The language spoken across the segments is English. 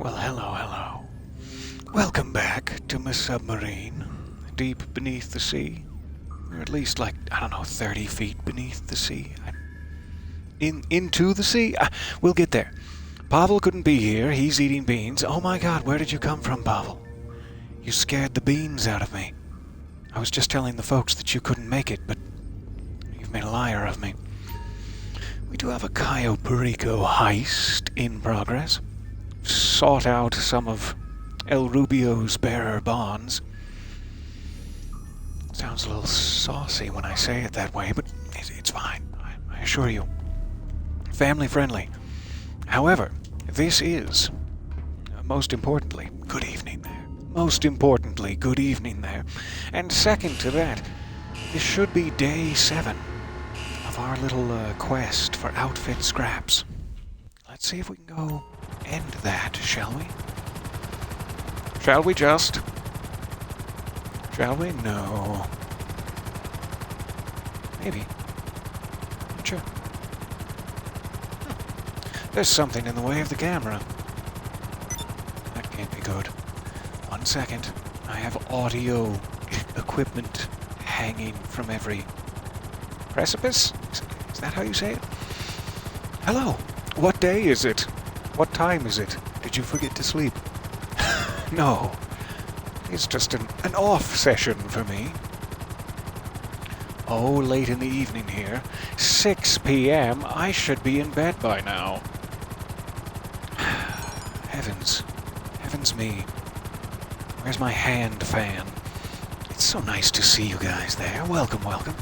Well, hello, hello. Welcome back to my submarine, deep beneath the sea. Or at least, like, I don't know, 30 feet beneath the sea. Into the sea? We'll get there. Pavel couldn't be here. He's eating beans. Oh my god, where did you come from, Pavel? You scared the beans out of me. I was just telling the folks that you couldn't make it, but you've made a liar of me. We do have a Cayo Perico heist in progress. Sought out some of El Rubio's bearer bonds. Sounds a little saucy when I say it that way, but it's fine. I assure you. Family friendly. However, this is, most importantly, good evening there. Most importantly, good evening there. And second to that, this should be day 7 of our little quest for outfit scraps. Let's see if we can go end that, shall we? Shall we just? Shall we? No. Maybe. Sure. There's something in the way of the camera. That can't be good. 1 second. I have audio equipment hanging from every precipice? Is that how you say it? Hello. What day is it? What time is it? Did you forget to sleep? No. It's just an off session for me. Oh, late in the evening here. 6 p.m. I should be in bed by now. Heavens. Heavens me. Where's my hand fan? It's so nice to see you guys there. Welcome, welcome.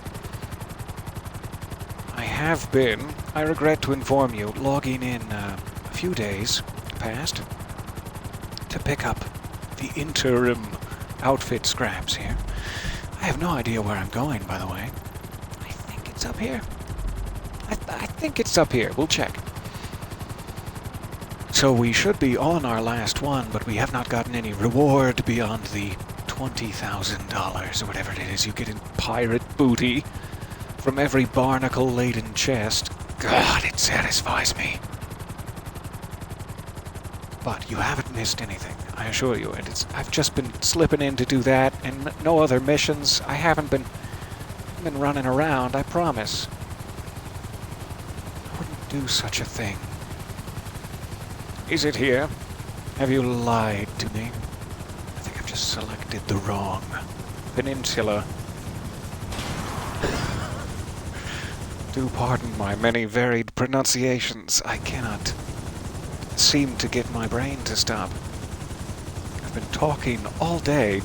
I have been, I regret to inform you, logging in a few days past to pick up the interim outfit scraps here. I have no idea where I'm going, by the way. I think it's up here. I think it's up here. We'll check. So we should be on our last one, but we have not gotten any reward beyond the $20,000 or whatever it is you get in pirate booty from every barnacle-laden chest. God, it satisfies me. But you haven't missed anything, I assure you, and I've just been slipping in to do that, and no other missions. I haven't been running around, I promise. I wouldn't do such a thing. Is it here? Have you lied to me? I think I've just selected the wrong peninsula. Do pardon my many varied pronunciations. I cannot seem to get my brain to stop. I've been talking all day.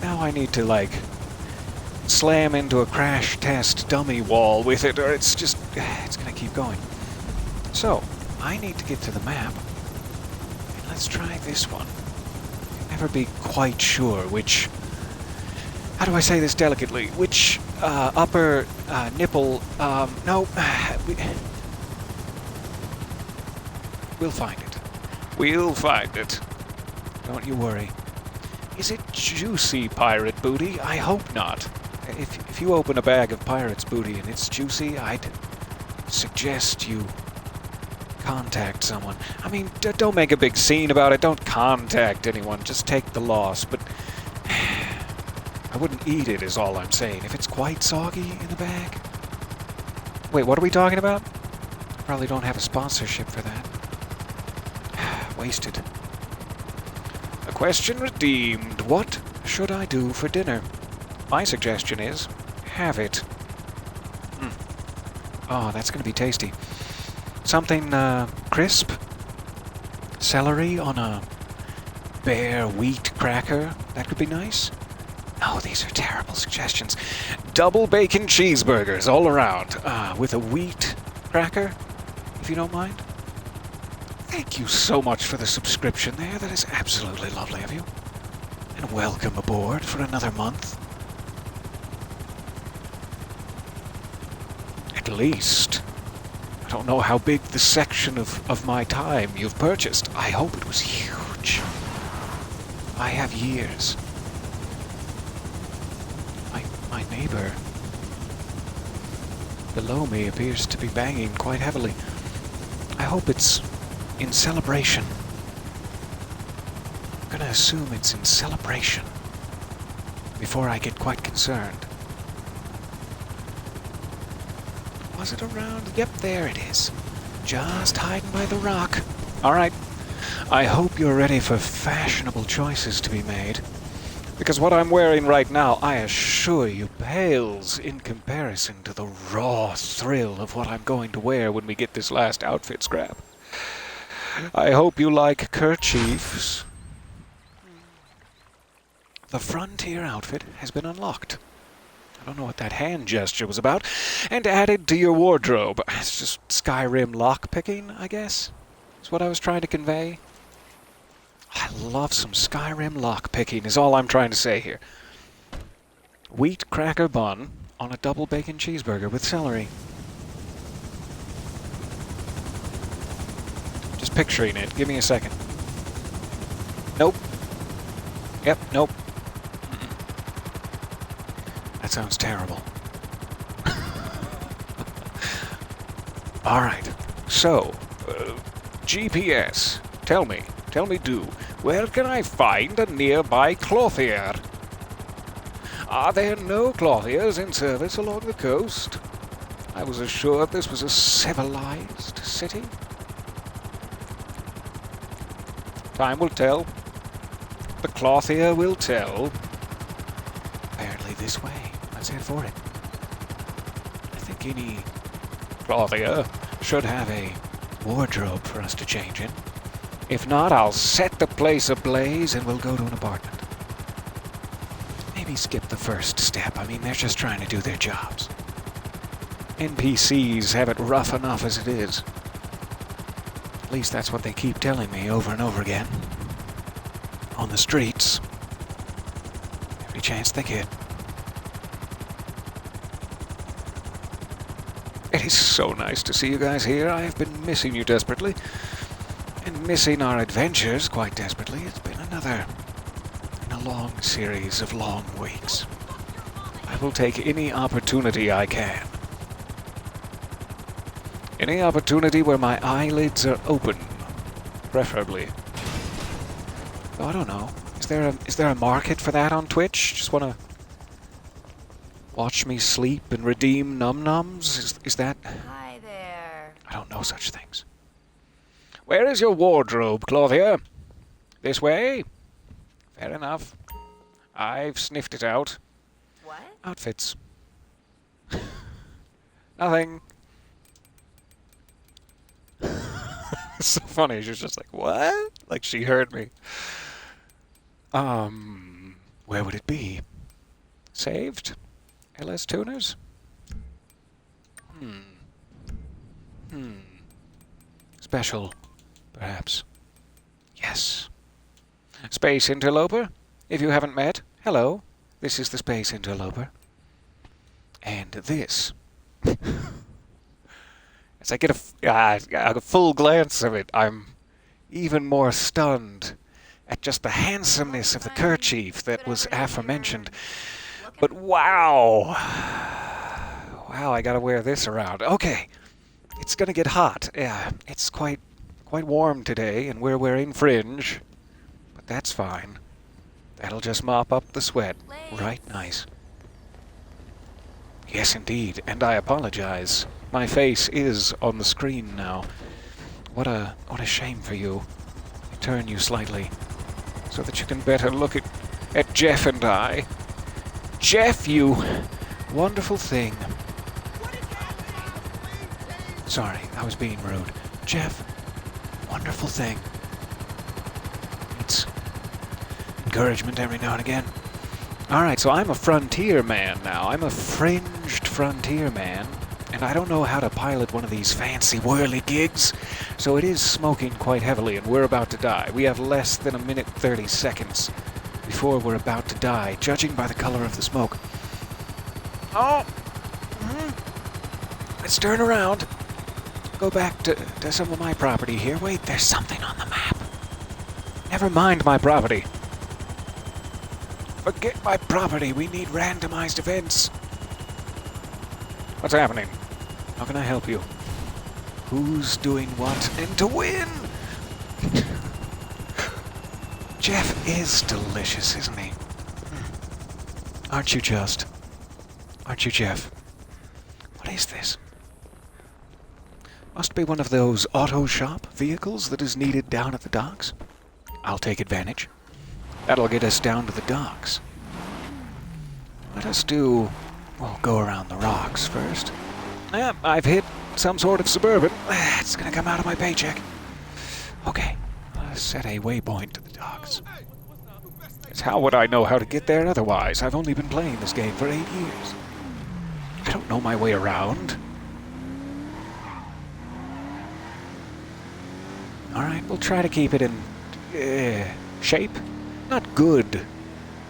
Now I need to, like, slam into a crash test dummy wall with it, or it's gonna keep going. So, I need to get to the map. And let's try this one. I'll never be quite sure which... How do I say this delicately? Which upper nipple... no... We'll find it. We'll find it. Don't you worry. Is it juicy pirate booty? I hope not. If you open a bag of pirate's booty and it's juicy, I'd suggest you contact someone. I mean, don't make a big scene about it. Don't contact anyone. Just take the loss. But I wouldn't eat it is all I'm saying. If it's quite soggy in the bag... Wait, what are we talking about? Probably don't have a sponsorship for that. Wasted. A question redeemed. What should I do for dinner? My suggestion is, have it. Oh, that's going to be tasty. Something crisp? Celery on a bare wheat cracker? That could be nice. No, these are terrible suggestions. Double bacon cheeseburgers all around. With a wheat cracker, if you don't mind. Thank you so much for the subscription there. That is absolutely lovely of you. And welcome aboard for another month. At least. I don't know how big the section of my time you've purchased. I hope it was huge. I have years. My neighbor below me appears to be banging quite heavily. I hope it's in celebration gonna assume it's in celebration before I get quite concerned. Was it around? Yep, there it is. Just hiding by the rock. Alright. I hope you're ready for fashionable choices to be made. Because what I'm wearing right now, I assure you, pales in comparison to the raw thrill of what I'm going to wear when we get this last outfit scrap. I hope you like kerchiefs. The frontier outfit has been unlocked. I don't know what that hand gesture was about. And added to your wardrobe. It's just Skyrim lockpicking, I guess. That's what I was trying to convey. I love some Skyrim lockpicking is all I'm trying to say here. Wheat cracker bun on a double bacon cheeseburger with celery. Just picturing it. Give me a second. Nope. Yep, nope. That sounds terrible. Alright, so, GPS, tell me, where can I find a nearby clothier? Are there no clothiers in service along the coast? I was assured this was a civilized city. Time will tell. The clothier will tell. Apparently this way. Let's head for it. I think any clothier should have a wardrobe for us to change in. If not, I'll set the place ablaze and we'll go to an apartment. Maybe skip the first step. I mean, they're just trying to do their jobs. NPCs have it rough enough as it is. At least that's what they keep telling me over and over again. On the streets. Every chance they get. It is so nice to see you guys here. I have been missing you desperately. And missing our adventures quite desperately. It's been another in a long series of long weeks. I will take any opportunity I can. Any opportunity where my eyelids are open. Preferably. Oh, I don't know. Is there a market for that on Twitch? Just want to watch me sleep and redeem num-nums? Is that... Hi there. I don't know such things. Where is your wardrobe, clothier? This way? Fair enough. I've sniffed it out. What? Outfits. Nothing. It's so funny. She's just like, what? Like she heard me. Where would it be? Saved? LS tuners? Special, perhaps. Yes. Space Interloper? If you haven't met, hello. This is the Space Interloper. And this. As I get a full glance of it, I'm even more stunned at just the handsomeness of the kerchief that was aforementioned. But wow! Wow, I gotta wear this around. Okay, it's gonna get hot. Yeah, it's quite warm today, and we're wearing fringe. But that's fine. That'll just mop up the sweat. Right, nice. Yes, indeed, and I apologize. My face is on the screen now. What a shame for you. I turn you slightly so that you can better look at Jeff and I. Jeff, you wonderful thing. Sorry, I was being rude. Jeff, wonderful thing. It's encouragement every now and again. Alright, so I'm a frontier man now. I'm a fringed frontier man. And I don't know how to pilot one of these fancy whirly gigs, so it is smoking quite heavily, and we're about to die. We have less than a minute 30 seconds before we're about to die, judging by the color of the smoke. Oh! Let's turn around. Go back to some of my property here. Wait, there's something on the map. Never mind my property. Forget my property. We need randomized events. What's happening? How can I help you? Who's doing what and to win? Jeff is delicious, isn't he? Aren't you just? Aren't you, Jeff? What is this? Must be one of those auto shop vehicles that is needed down at the docks. I'll take advantage. That'll get us down to the docks. Let us do... We'll go around the rocks first. I've hit some sort of suburban. It's gonna come out of my paycheck. Okay, let's set a waypoint to the docks. How would I know how to get there otherwise? I've only been playing this game for 8 years. I don't know my way around. Alright, we'll try to keep it in... shape? Not good.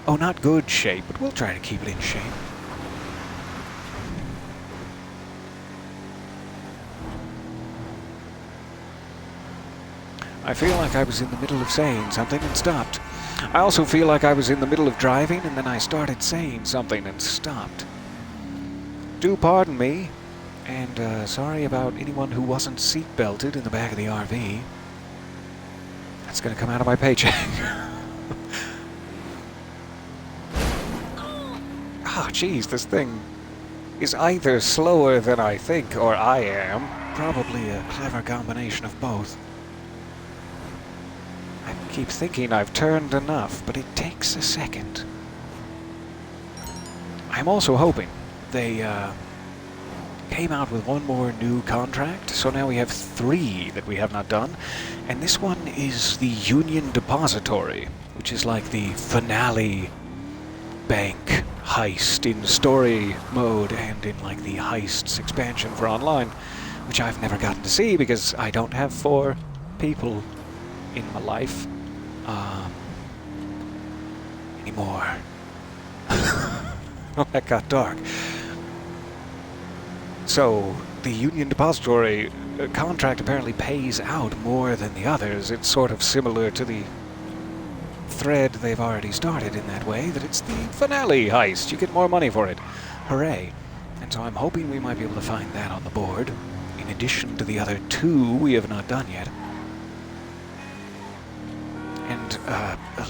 Oh, not good shape, but we'll try to keep it in shape. I feel like I was in the middle of saying something and stopped. I also feel like I was in the middle of driving and then I started saying something and stopped. Do pardon me, and sorry about anyone who wasn't seatbelted in the back of the RV. That's gonna come out of my paycheck. Ah, jeez, this thing is either slower than I think or I am. Probably a clever combination of both. I keep thinking I've turned enough, but it takes a second. I'm also hoping they came out with one more new contract, so now we have 3 that we have not done, and this one is the Union Depository, which is like the finale bank heist in story mode and in like the heists expansion for online, which I've never gotten to see because I don't have 4 people in my life anymore. Oh, that got dark. So the Union Depository contract apparently pays out more than the others. It's sort of similar to the thread they've already started in that way, that it's the finale heist. You get more money for it. Hooray. And so I'm hoping we might be able to find that on the board, in addition to the other 2 we have not done yet. And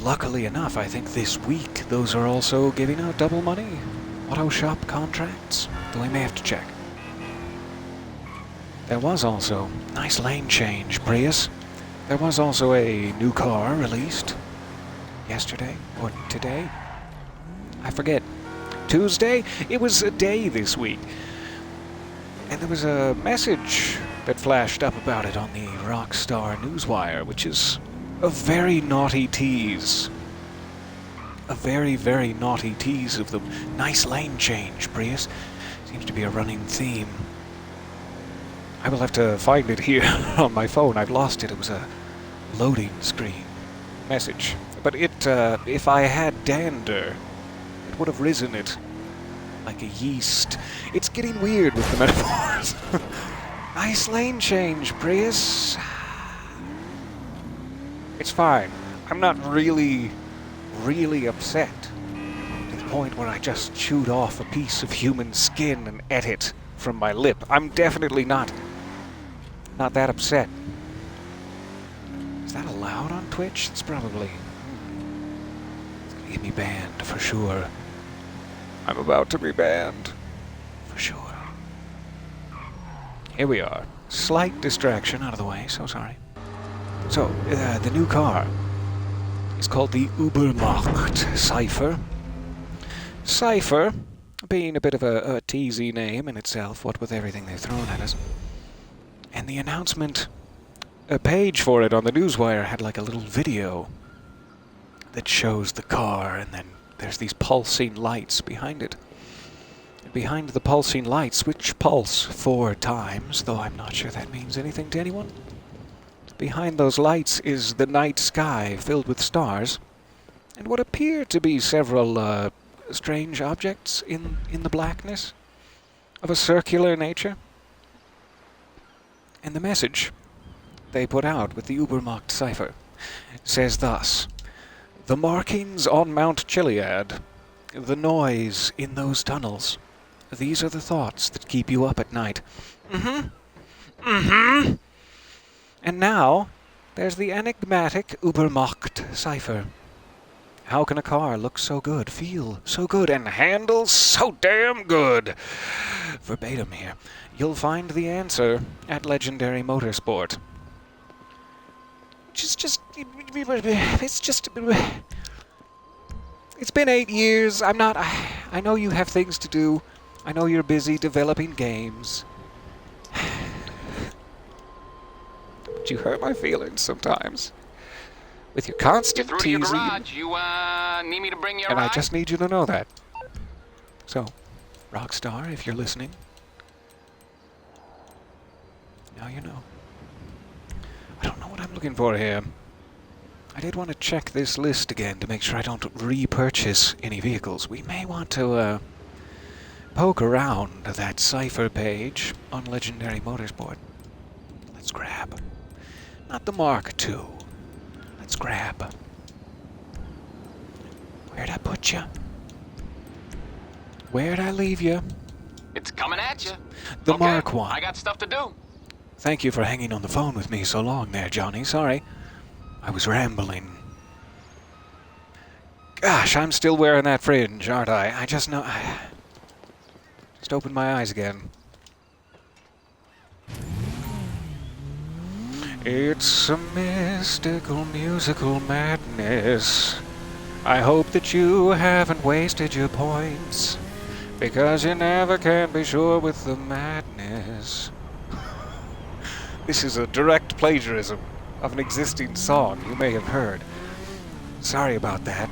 luckily enough, I think this week those are also giving out double money auto shop contracts, though we may have to check. There was also nice lane change, Prius. There was also a new car released yesterday or today. I forget. Tuesday? It was a day this week. And there was a message that flashed up about it on the Rockstar Newswire, which is a very naughty tease. A very, very naughty tease of the nice lane change, Prius. Seems to be a running theme. I will have to find it here on my phone. I've lost it. It was a loading screen message. But it, if I had dander, it would have risen it like a yeast. It's getting weird with the metaphors. Nice lane change, Prius. It's fine. I'm not really upset to the point where I just chewed off a piece of human skin and ate it from my lip. I'm definitely not that upset. Is that allowed on Twitch? It's probably... It's gonna get me banned for sure. I'm about to be banned. For sure. Here we are. Slight distraction out of the way, so sorry. So, the new car is called the Ubermacht Cypher. Cypher being a bit of a teasy name in itself, what with everything they've thrown at us. And the announcement, a page for it on the Newswire had like a little video that shows the car, and then there's these pulsing lights behind it. And behind the pulsing lights, which pulse 4 times, though I'm not sure that means anything to anyone. Behind those lights is the night sky filled with stars, and what appear to be several strange objects in the blackness of a circular nature. And the message they put out with the Ubermacht cipher says thus: the markings on Mount Chiliad, the noise in those tunnels, these are the thoughts that keep you up at night. And now, There's the enigmatic Ubermacht cipher. How can a car look so good, feel so good, and handle so damn good? Verbatim here. You'll find the answer at Legendary Motorsport. It's been 8 years. I know you have things to do. I know you're busy developing games. But you hurt my feelings sometimes. With your constant You're through to your teasing. garage. You, need me to bring you a And I ride? just need you to know that. So, Rockstar, if you're listening, now you know. I don't know what I'm looking for here. I did want to check this list again to make sure I don't repurchase any vehicles. We may want to poke around that cipher page on Legendary Motorsport. Let's grab. Not the Mark II. Let's grab. Where'd I put you? Where'd I leave you? It's coming at you. The Okay, Mark I. I got stuff to do. Thank you for hanging on the phone with me so long there, Johnny. Sorry. I was rambling. Gosh, I'm still wearing that fringe, aren't I? I just know... I just opened my eyes again. It's a mystical, musical madness. I hope that you haven't wasted your points, because you never can be sure with the madness. This is a direct plagiarism of an existing song you may have heard. Sorry about that.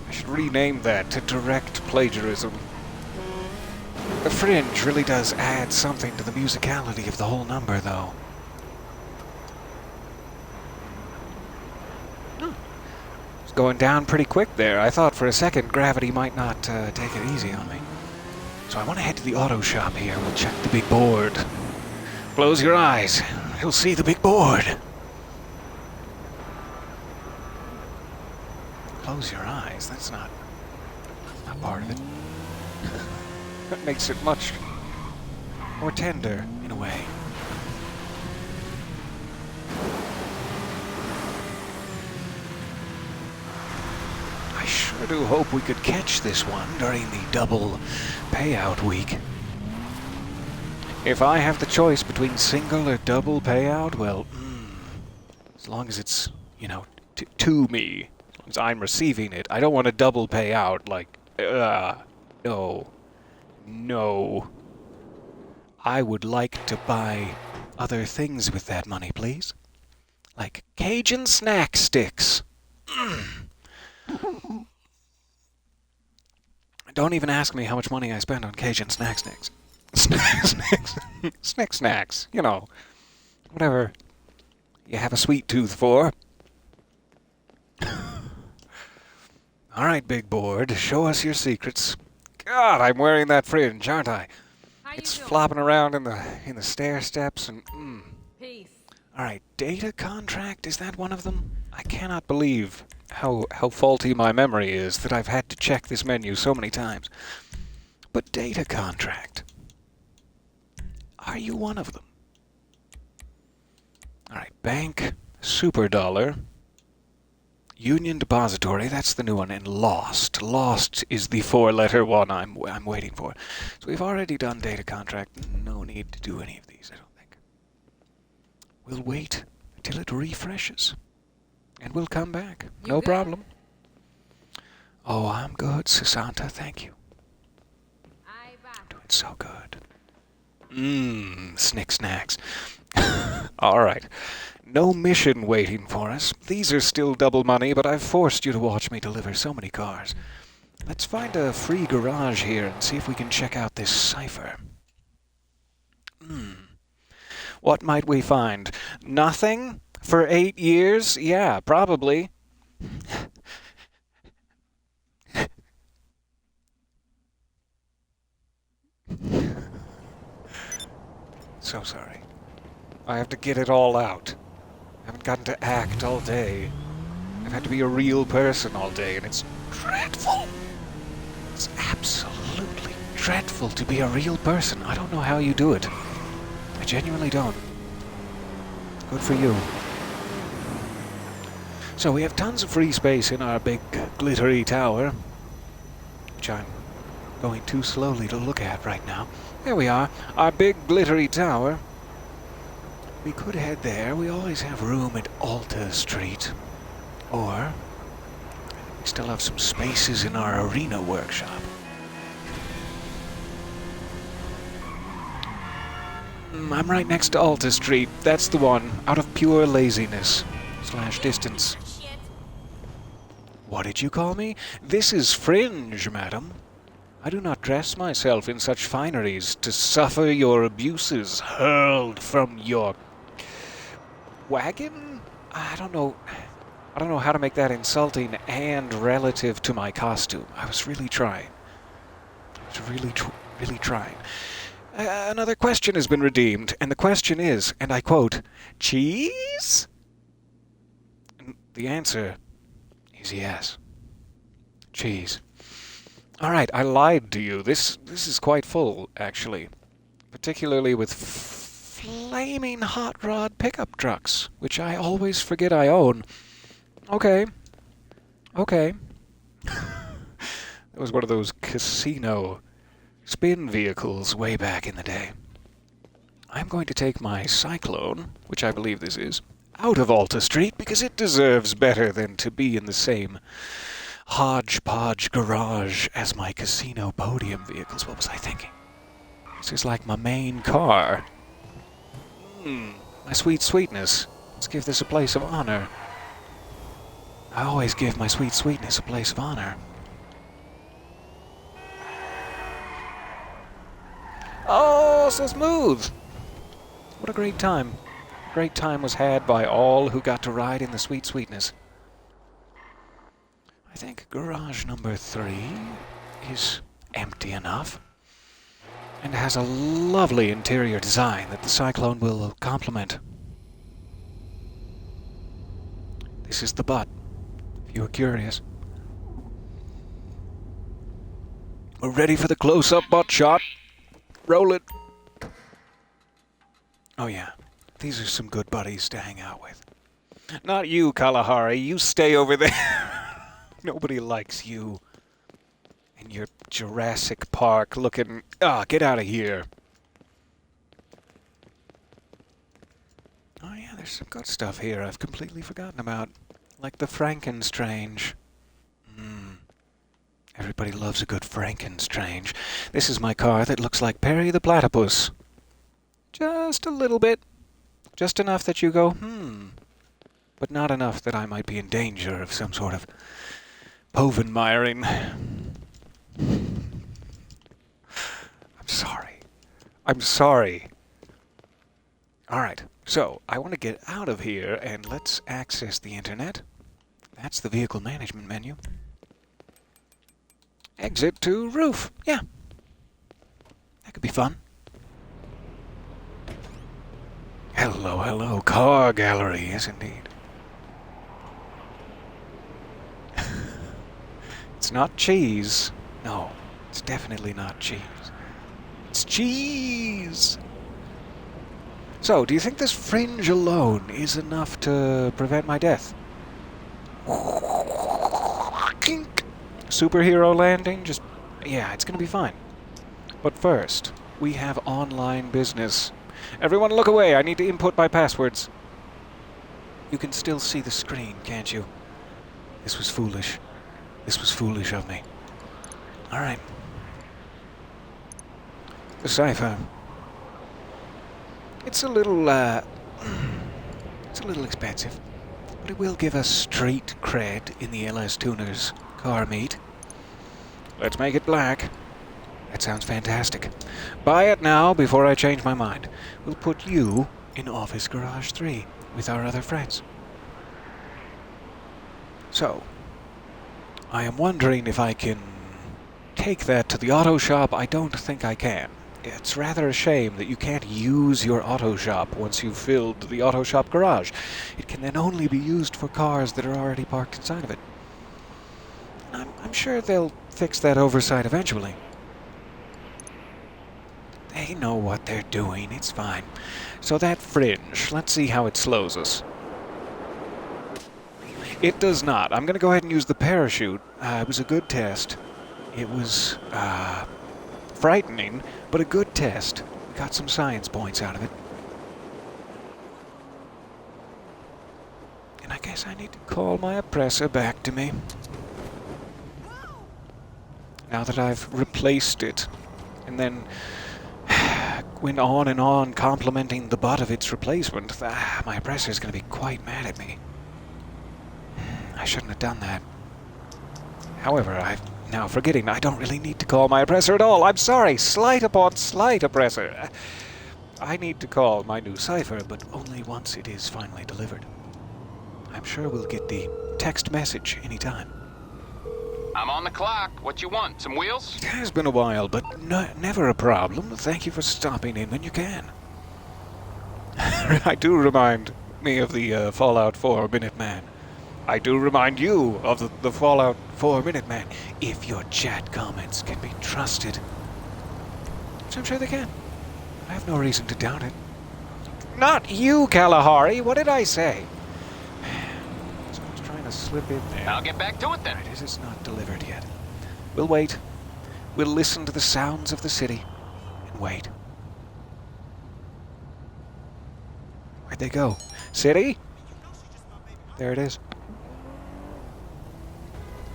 I should rename that to direct plagiarism. The fringe really does add something to the musicality of the whole number, though. It's going down pretty quick there. I thought for a second gravity might not take it easy on me. So I want to head to the auto shop here. We'll check the big board. Close your eyes. You'll see the big board. Close your eyes. That's not part of it. That makes it much more tender, in a way. I sure do hope we could catch this one during the double payout week. If I have the choice between single or double payout, well, as long as it's, you know, to me, as long as I'm receiving it, I don't want a double payout, like, no. No. I would like to buy other things with that money, please. Like Cajun snack sticks. Don't even ask me how much money I spend on Cajun snack sticks. Snacks. You know, whatever you have a sweet tooth for. All right, big board, show us your secrets. God, I'm wearing that fringe, aren't I? It's flopping around in the stair steps and Peace. All right, data contract, is that one of them? I cannot believe how faulty my memory is that I've had to check this menu so many times. But data contract. Are you one of them? All right, bank, super dollar, Union Depository, that's the new one, and Lost. Lost is the four-letter one I'm waiting for. So we've already done data contract. No need to do any of these, I don't think. We'll wait till it refreshes, and we'll come back. No problem. Oh, I'm good, Sasanta, thank you. I'm doing so good. Snick snacks. All right. No mission waiting for us. These are still double money, but I've forced you to watch me deliver so many cars. Let's find a free garage here and see if we can check out this cipher. What might we find? Nothing? For 8 years? Yeah, probably. So sorry. I have to get it all out. I haven't gotten to act all day. I've had to be a real person all day, and it's dreadful. It's absolutely dreadful to be a real person. I don't know how you do it. I genuinely don't. Good for you. So we have tons of free space in our big glittery tower, which I'm going too slowly to look at right now. There we are, our big glittery tower. We could head there. We always have room at Alta Street. Or we still have some spaces in our arena workshop. I'm right next to Alta Street. That's the one, out of pure laziness / distance. Shit. What did you call me? This is fringe, madam. I do not dress myself in such fineries to suffer your abuses hurled from your wagon? I don't know how to make that insulting and relative to my costume. I was really trying. Really trying. Another question has been redeemed, and the question is, and I quote, cheese? And the answer is yes. Cheese. Alright, I lied to you. This is quite full, actually. Particularly with flaming hot rod pickup trucks, which I always forget I own. Okay. That was one of those casino spin vehicles way back in the day. I'm going to take my Cyclone, which I believe this is, out of Alta Street because it deserves better than to be in the same hodgepodge garage as my casino podium vehicles. What was I thinking? This is like my main car. My sweetness. Let's give this a place of honor. I always give my sweetness a place of honor. Oh, so smooth! What a great time. Great time was had by all who got to ride in the sweetness. I think garage number 3 is empty enough and has a lovely interior design that the Cyclone will complement. This is the butt, if you were curious. We're ready for the close-up butt shot. Roll it. Oh yeah, these are some good buddies to hang out with. Not you, Kalahari. You stay over there. Nobody likes you. And your Jurassic Park looking... get out of here. Oh yeah, there's some good stuff here I've completely forgotten about. Like the Frankenstrange. Everybody loves a good Frankenstrange. This is my car that looks like Perry the Platypus. Just a little bit. Just enough that you go, but not enough that I might be in danger of some sort of Povenmiring. I'm sorry. Alright, so I want to get out of here and let's access the internet. That's the vehicle management menu. Exit to roof. Yeah. That could be fun. Hello, car gallery, yes indeed. It's not cheese. No, it's definitely not cheese. It's cheese! So, do you think this fringe alone is enough to prevent my death? Kink. Superhero landing? Yeah, it's gonna be fine. But first, we have online business. Everyone look away, I need to input my passwords. You can still see the screen, can't you? This was foolish. This was foolish of me. Alright. The cipher. It's a little expensive, but it will give us street cred in the LS Tuners car meet. Let's make it black. That sounds fantastic. Buy it now before I change my mind. We'll put you in Office Garage 3 with our other friends. So, I am wondering if I can take that to the auto shop. I don't think I can. It's rather a shame that you can't use your auto shop once you've filled the auto shop garage. It can then only be used for cars that are already parked inside of it. I'm sure they'll fix that oversight eventually. They know what they're doing. It's fine. So that fringe, let's see how it slows us. It does not. I'm going to go ahead and use the parachute. It was a good test. It was frightening, but a good test. We got some science points out of it. And I guess I need to call my oppressor back to me. Now that I've replaced it, and then went on and on complimenting the butt of its replacement, my oppressor's going to be quite mad at me. I shouldn't have done that. However, I'm now forgetting I don't really need to call my oppressor at all. I'm sorry, slight upon slight, oppressor. I need to call my new cipher, but only once it is finally delivered. I'm sure we'll get the text message anytime. I'm on the clock. What you want? Some wheels? It has been a while, but never a problem. Thank you for stopping in when you can. I do remind me of the Fallout 4 Minuteman. I do remind you of the Fallout 4 Minuteman, if your chat comments can be trusted. Which I'm sure they can. I have no reason to doubt it. Not you, Kalahari! What did I say? Someone's trying to slip in there. I'll get back to it then. Right, it is not delivered yet. We'll wait. We'll listen to the sounds of the city and wait. Where'd they go? City? There it is.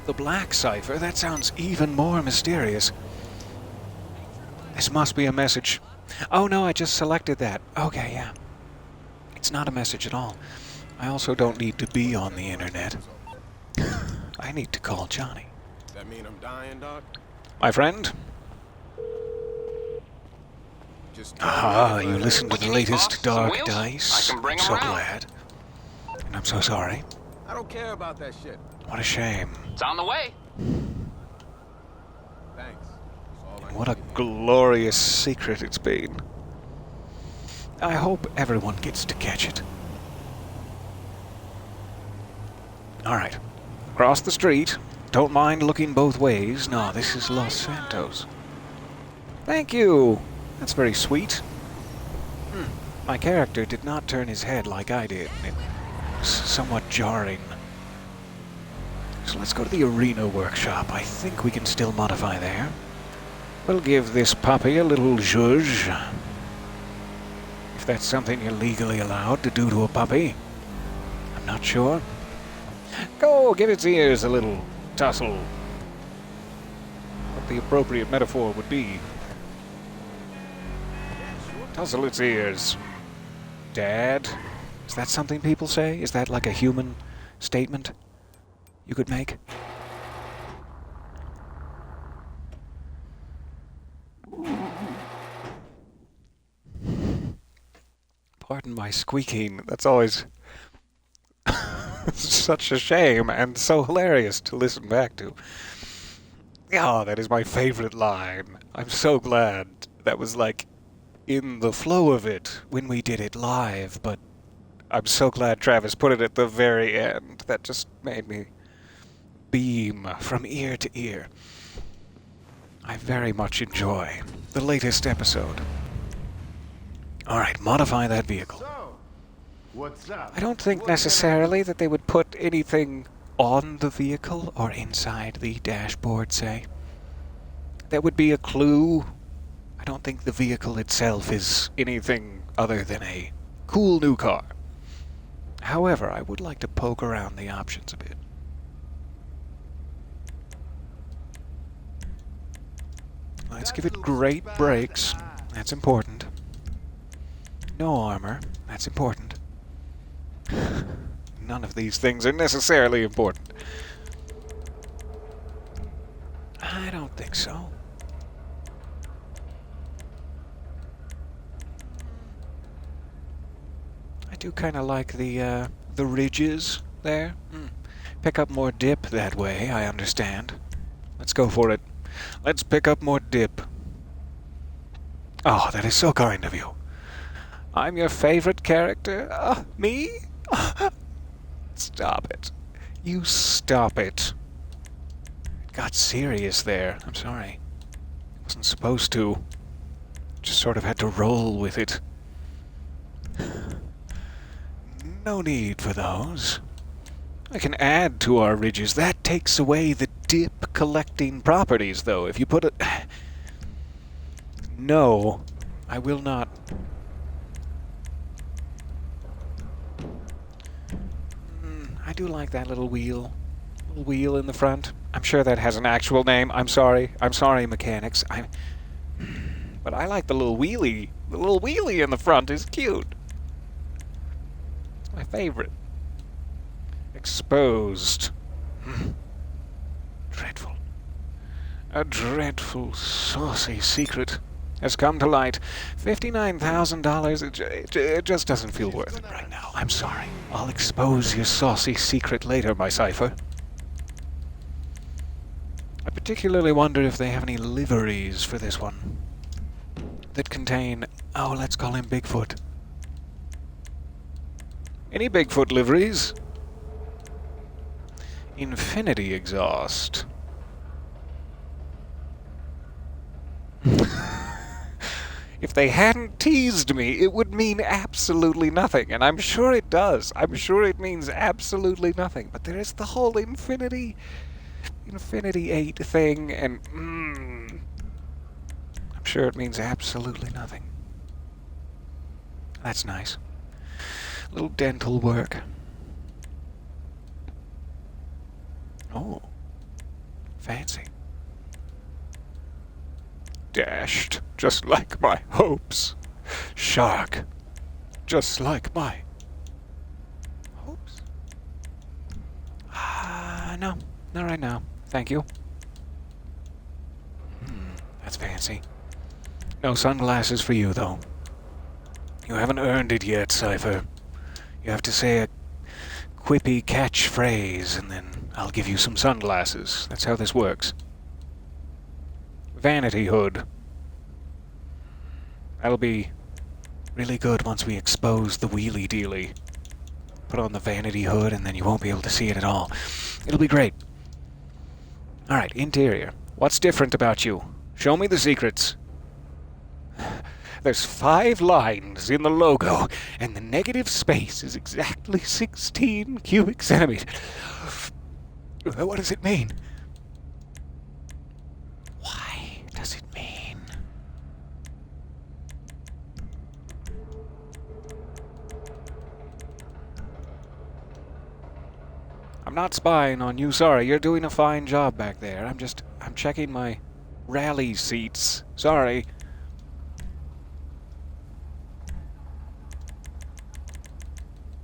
The black cipher? That sounds even more mysterious. This must be a message. Oh no, I just selected that. Okay, yeah. It's not a message at all. I also don't need to be on the internet. I need to call Johnny. That mean I'm dying, Doc? My friend? You listened to What the you need, boss? latest Some Dark wheels? Dice. I can bring I'm 'em so around. glad. And I'm so sorry. I don't care about that shit. What a shame. It's on the way. Thanks. That's all I What a need. glorious secret it's been. I hope everyone gets to catch it. Alright. Cross the street. Don't mind looking both ways. No, this is Los Santos. Thank you. That's very sweet. My character did not turn his head like I did. It was somewhat jarring. So let's go to the arena workshop. I think we can still modify there. We'll give this puppy a little zhuzh. If that's something you're legally allowed to do to a puppy. I'm not sure. Go, give its ears a little tussle. What the appropriate metaphor would be. Tussle its ears. Dad? Is that something people say? Is that like a human statement you could make? Pardon my squeaking. That's always such a shame and so hilarious to listen back to. Oh, that is my favorite line. I'm so glad that was like in the flow of it when we did it live, but I'm so glad Travis put it at the very end. That just made me beam from ear to ear. I very much enjoy the latest episode. Alright, modify that vehicle. So, what's up? I don't think necessarily that they would put anything on the vehicle or inside the dashboard, say. That would be a clue. I don't think the vehicle itself is anything other than a cool new car. However, I would like to poke around the options a bit. Let's give it great brakes. That's important. No armor. That's important. None of these things are necessarily important. I don't think so. I do kind of like the ridges there. Pick up more dip that way, I understand. Let's go for it. Let's pick up more dip. Oh, that is so kind of you. I'm your favorite character? Me? Stop it. You stop it. Got serious there. I'm sorry. Wasn't supposed to. Just sort of had to roll with it. No need for those. I can add to our ridges. That takes away the dip collecting properties, though. If you put it... No, I will not. I do like that little wheel. Little wheel in the front. I'm sure that has an actual name. I'm sorry. I'm sorry, mechanics. But I like the little wheelie. The little wheelie in the front is cute. It's my favorite. Exposed. Dreadful. A dreadful, saucy secret has come to light. $59,000, it just doesn't feel worth it right now. I'm sorry. I'll expose your saucy secret later, my cipher. I particularly wonder if they have any liveries for this one that contain, oh, let's call him Bigfoot. Any Bigfoot liveries? Infinity exhaust. If they hadn't teased me, it would mean absolutely nothing, and I'm sure it does. I'm sure it means absolutely nothing, but there is the whole Infinity 8 thing, and I'm sure it means absolutely nothing. That's nice. A little dental work. Oh, fancy. Dashed, just like my hopes. Shark, just like my hopes. No, not right now. Thank you. That's fancy. No sunglasses for you, though. You haven't earned it yet, Cypher. You have to say a quippy catchphrase, and then I'll give you some sunglasses. That's how this works. Vanity hood. That'll be really good once we expose the wheelie dealie. Put on the vanity hood and then you won't be able to see it at all. It'll be great. Alright, interior. What's different about you? Show me the secrets. There's 5 lines in the logo, and the negative space is exactly 16 cubic centimeters. What does it mean? Why does it mean? I'm not spying on you, sorry. You're doing a fine job back there. I'm checking my rally seats. Sorry.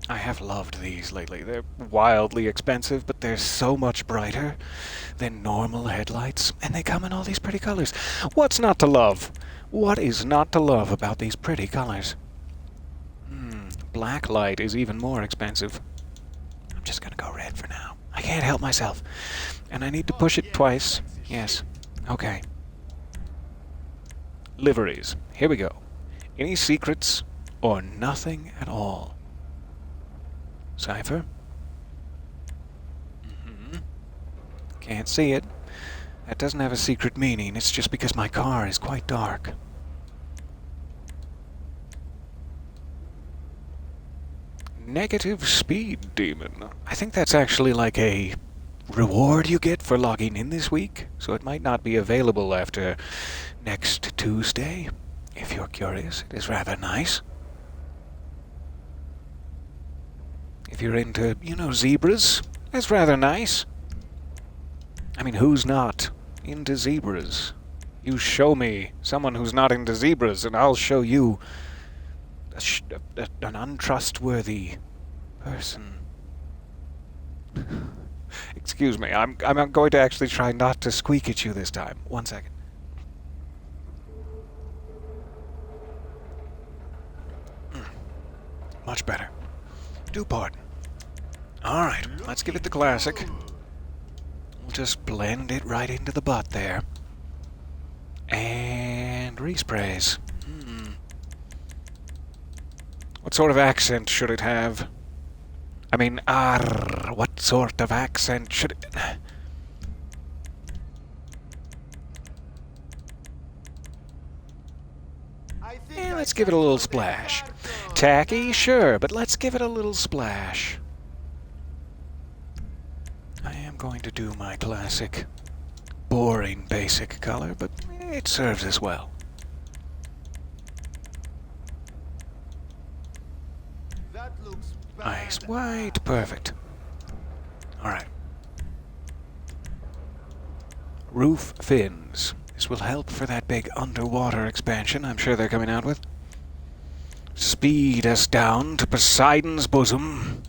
I have loved these lately. They're wildly expensive, but they're so much brighter than normal headlights, and they come in all these pretty colors. What's not to love? What is not to love about these pretty colors? Black light is even more expensive. I'm just gonna go red for now. I can't help myself. And I need to push it twice. Yes. Okay. Liveries. Here we go. Any secrets or nothing at all? Cypher? Can't see it. That doesn't have a secret meaning. It's just because my car is quite dark. Negative speed demon. I think that's actually like a reward you get for logging in this week, so it might not be available after next Tuesday. If you're curious, it is rather nice. If you're into, zebras, that's rather nice. I mean, who's not into zebras? You show me someone who's not into zebras, and I'll show you an untrustworthy person. Excuse me, I'm going to actually try not to squeak at you this time. 1 second. Much better. Do pardon. Alright, let's give it the classic. We'll just blend it right into the butt there. And resprays. What sort of accent should it have? I mean, what sort of accent should it... Let's give it a little splash. Tacky? Sure, but let's give it a little splash. I am going to do my classic, boring basic color, but it serves us well. That looks bad. Nice, white, perfect. Alright. Roof fins. This will help for that big underwater expansion I'm sure they're coming out with. Speed us down to Poseidon's bosom.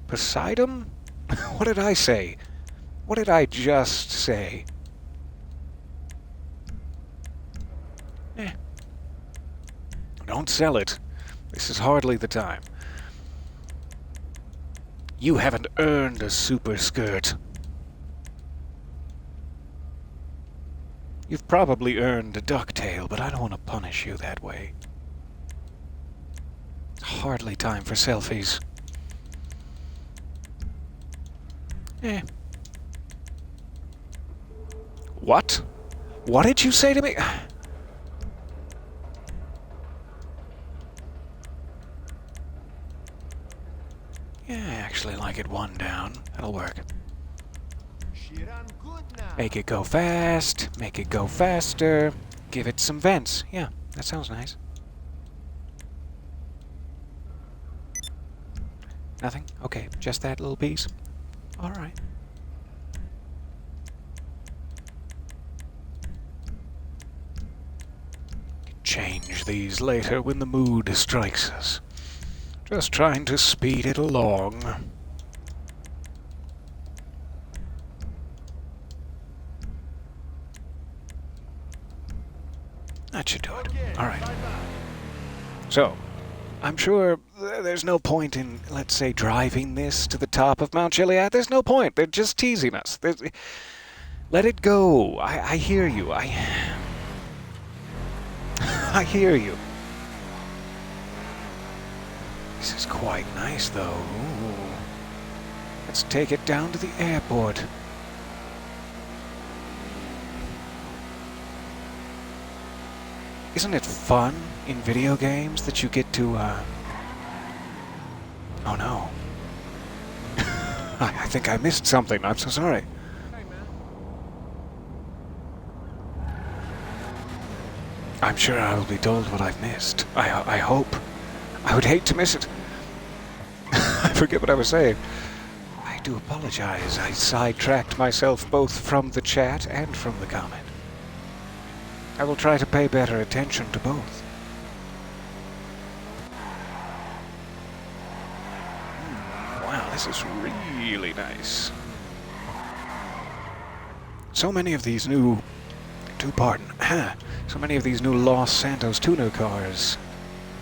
Poseidon? What did I say? What did I just say? Don't sell it. This is hardly the time. You haven't earned a super skirt. You've probably earned a ducktail, but I don't want to punish you that way. Hardly time for selfies. What? What did you say to me? Yeah, I actually like it one down. That'll work. She ran good now. Make it go fast. Make it go faster. Give it some vents. Yeah, that sounds nice. Nothing? Okay, just that little piece. Alright. Change these later when the mood strikes us. Just trying to speed it along. That should do it. Alright. So, I'm sure there's no point in, let's say, driving this to the top of Mount Chiliad. There's no point. They're just teasing us. Let it go. I hear you. I hear you. This is quite nice, though. Ooh. Let's take it down to the airport. Isn't it fun in video games that you get to, Oh no. I think I missed something. I'm so sorry. I'm sure I will be told what I've missed. I hope. I would hate to miss it. I forget what I was saying. I do apologize. I sidetracked myself both from the chat and from the comment. I will try to pay better attention to both. Wow, this is really nice. So many of these new... so many of these new Los Santos tuner cars,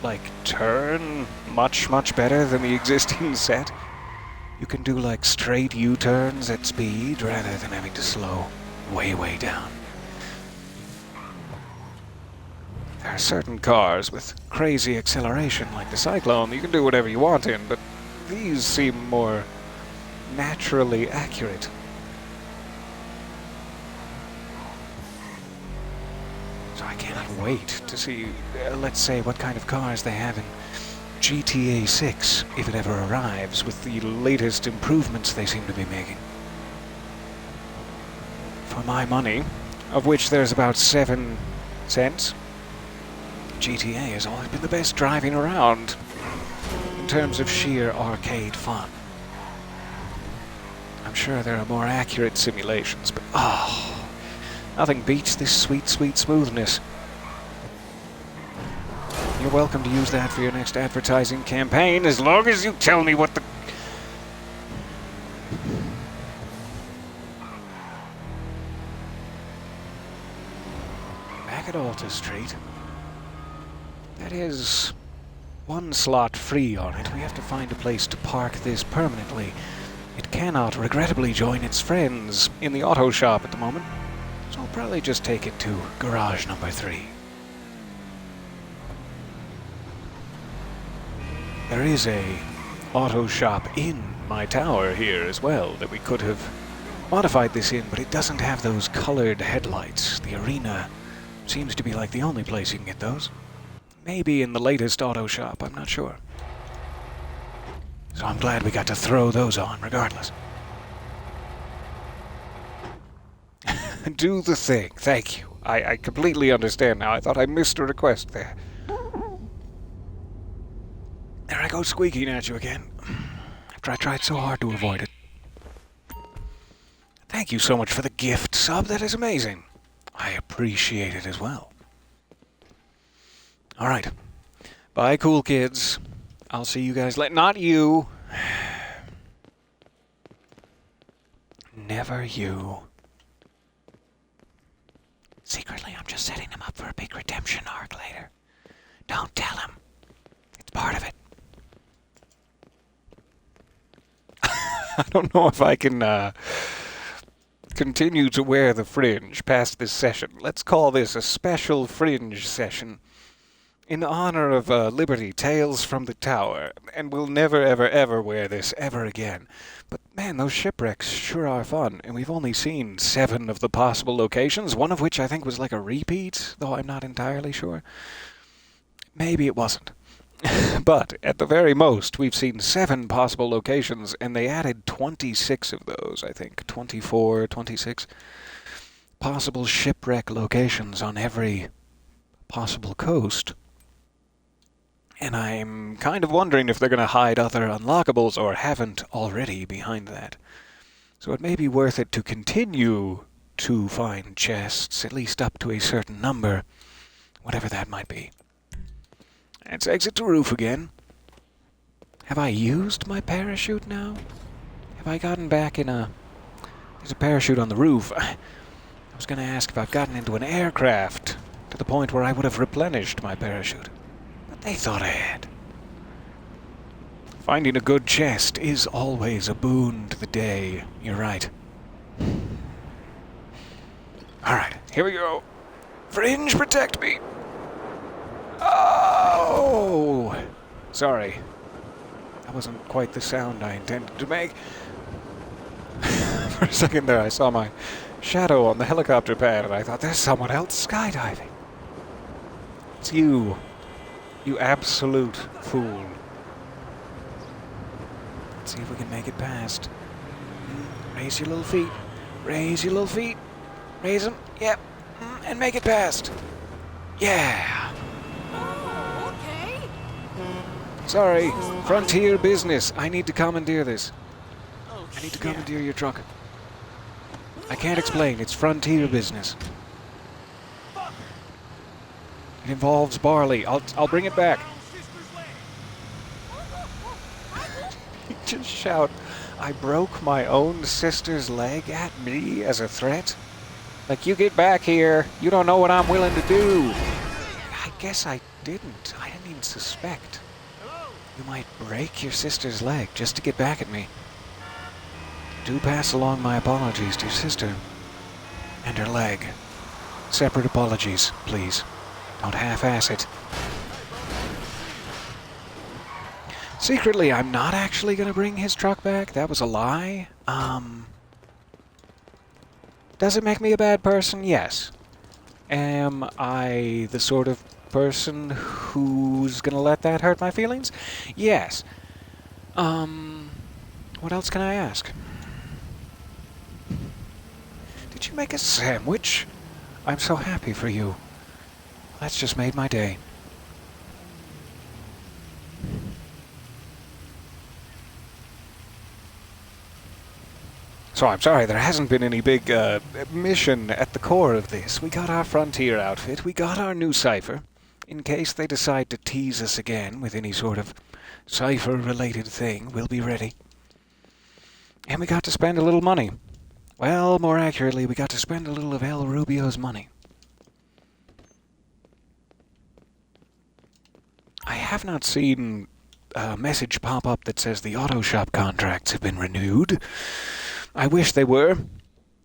like, turn much, much better than the existing set. You can do, like, straight U-turns at speed rather than having to slow way, way down. There are certain cars with crazy acceleration, like the Cyclone, you can do whatever you want in, but these seem more naturally accurate. So I cannot wait to see, let's say, what kind of cars they have in GTA 6, if it ever arrives, with the latest improvements they seem to be making. For my money, of which there's about 7 cents, GTA has always been the best driving around in terms of sheer arcade fun. I'm sure there are more accurate simulations, but nothing beats this sweet, sweet smoothness. You're welcome to use that for your next advertising campaign, as long as you tell me what the... Back at Alta Street. That is one slot free on it. We have to find a place to park this permanently. It cannot, regrettably, join its friends in the auto shop at the moment. So I'll probably just take it to garage number 3. There is a auto shop in my tower here as well that we could have modified this in, but it doesn't have those colored headlights. The arena seems to be like the only place you can get those. Maybe in the latest auto shop, I'm not sure. So I'm glad we got to throw those on, regardless. Do the thing, thank you. I completely understand now. I thought I missed a request there. There I go squeaking at you again. After I tried so hard to avoid it. Thank you so much for the gift sub, that is amazing. I appreciate it as well. Alright. Bye, cool kids. I'll see you guys later. Not you. Never you. Secretly, I'm just setting him up for a big redemption arc later. Don't tell him. It's part of it. I don't know if I can continue to wear the fringe past this session. Let's call this a special fringe session in honor of Liberty Tales from the Tower, and we'll never, ever, ever wear this ever again. But man, those shipwrecks sure are fun, and we've only seen 7 of the possible locations, one of which I think was like a repeat, though I'm not entirely sure. Maybe it wasn't. But, at the very most, we've seen 7 possible locations, and they added 26 of those, I think. 24, 26 possible shipwreck locations on every possible coast. And I'm kind of wondering if they're going to hide other unlockables or haven't already behind that. So it may be worth it to continue to find chests, at least up to a certain number, whatever that might be. Let's exit the roof again. Have I used my parachute now? Have I gotten back in a... There's a parachute on the roof. I was going to ask if I've gotten into an aircraft to the point where I would have replenished my parachute. But they thought I had. Finding a good chest is always a boon to the day. You're right. Alright, here we go. Fringe, protect me! Oh! Sorry. That wasn't quite the sound I intended to make. For a second there, I saw my shadow on the helicopter pad, and I thought, there's someone else skydiving. It's you. You absolute fool. Let's see if we can make it past. Raise your little feet. Raise your little feet. Raise them. Yep. And make it past. Yeah. Oh, okay. Sorry. Frontier business. I need to commandeer this. I need to commandeer your truck. I can't explain. It's frontier business. It involves barley. I'll bring it back. You just shout, I broke my own sister's leg at me as a threat? Like, you get back here. You don't know what I'm willing to do. I guess I didn't. I didn't even suspect. You might break your sister's leg just to get back at me. Do pass along my apologies to your sister. And her leg. Separate apologies, please. Don't half-ass it. Secretly, I'm not actually going to bring his truck back. That was a lie. Does it make me a bad person? Yes. Am I the sort of person who's going to let that hurt my feelings? Yes. What else can I ask? Did you make a sandwich? I'm so happy for you. That's just made my day. So I'm sorry, there hasn't been any big mission at the core of this. We got our frontier outfit, we got our new cipher, in case they decide to tease us again with any sort of cipher-related thing, we'll be ready. And we got to spend a little money. Well, more accurately, we got to spend a little of El Rubio's money. I have not seen a message pop up that says the auto shop contracts have been renewed. I wish they were.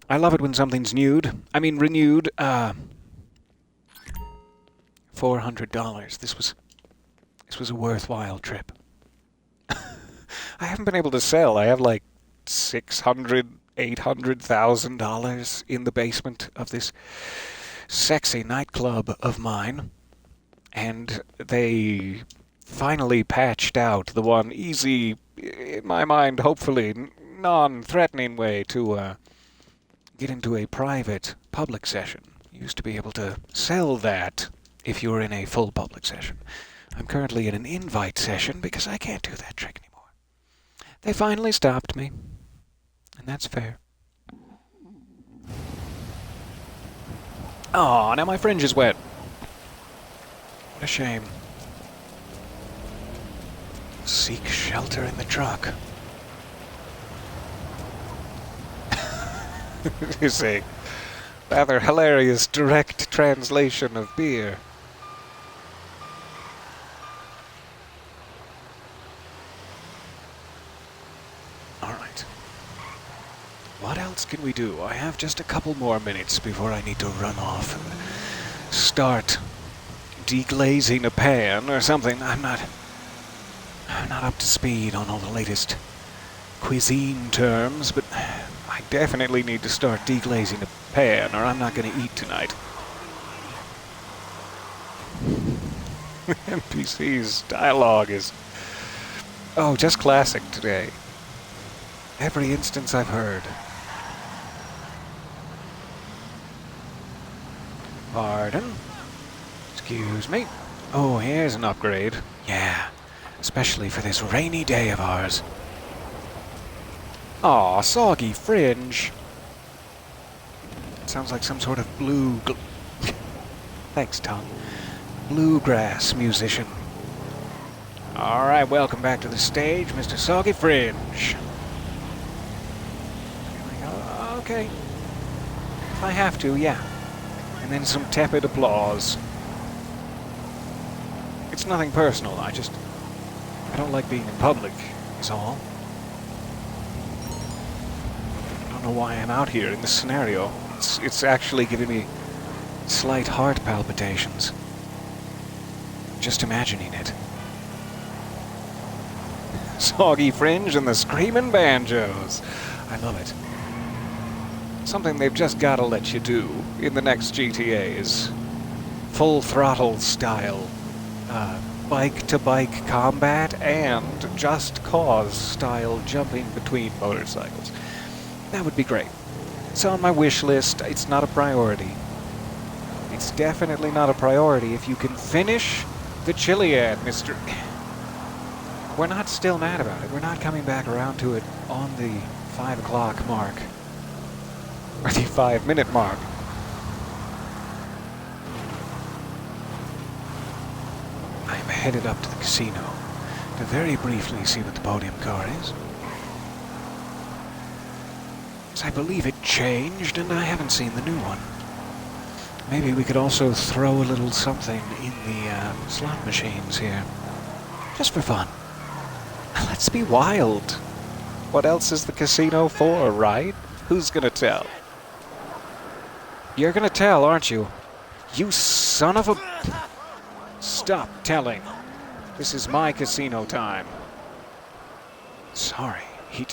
I love it when something's renewed. $400. This was a worthwhile trip. I haven't been able to sell. I have like $800,000 in the basement of this sexy nightclub of mine. and they finally patched out the one easy, in my mind, hopefully non-threatening way to get into a private public session. You used to be able to sell that if you were in a full public session. I'm currently in an invite session because I can't do that trick anymore. They finally stopped me, and that's fair. Aw, now my fringe is wet. What a shame. Seek shelter in the truck. Is a rather hilarious direct translation of beer. Alright. What else can we do? I have just a couple more minutes before I need to run off and start deglazing a pan or something. I'm not up to speed on all the latest cuisine terms, but I definitely need to start deglazing a pan or I'm not going to eat tonight. NPC's dialogue is, just classic today. Every instance I've heard. Pardon? Excuse me. Oh, here's an upgrade. Yeah, especially for this rainy day of ours. Aw, soggy fringe. Sounds like some sort of Thanks, Tom. Bluegrass musician. Alright, welcome back to the stage, Mr. Soggy Fringe. Okay. If I have to, yeah. And then some tepid applause. It's nothing personal, I don't like being in public, is all. I don't know why I'm out here in this scenario. It's actually giving me slight heart palpitations. Just imagining it. Soggy Fringe and the Screamin' Banjos. I love it. Something they've just got to let you do in the next GTA is full throttle style bike-to-bike combat and Just Cause style jumping between motorcycles. That would be great. It's on my wish list. It's not a priority. It's definitely not a priority if you can finish the Chiliad, Mr. We're not still mad about it. We're not coming back around to it on the 5 o'clock mark. Or the 5-minute mark. I'm headed up to the casino to very briefly see what the podium car is. I believe it changed, and I haven't seen the new one. Maybe we could also throw a little something in the slot machines here. Just for fun. Let's be wild. What else is the casino for, right? Who's gonna tell? You're gonna tell, aren't you? You son of a... Stop telling. This is my casino time. Sorry, he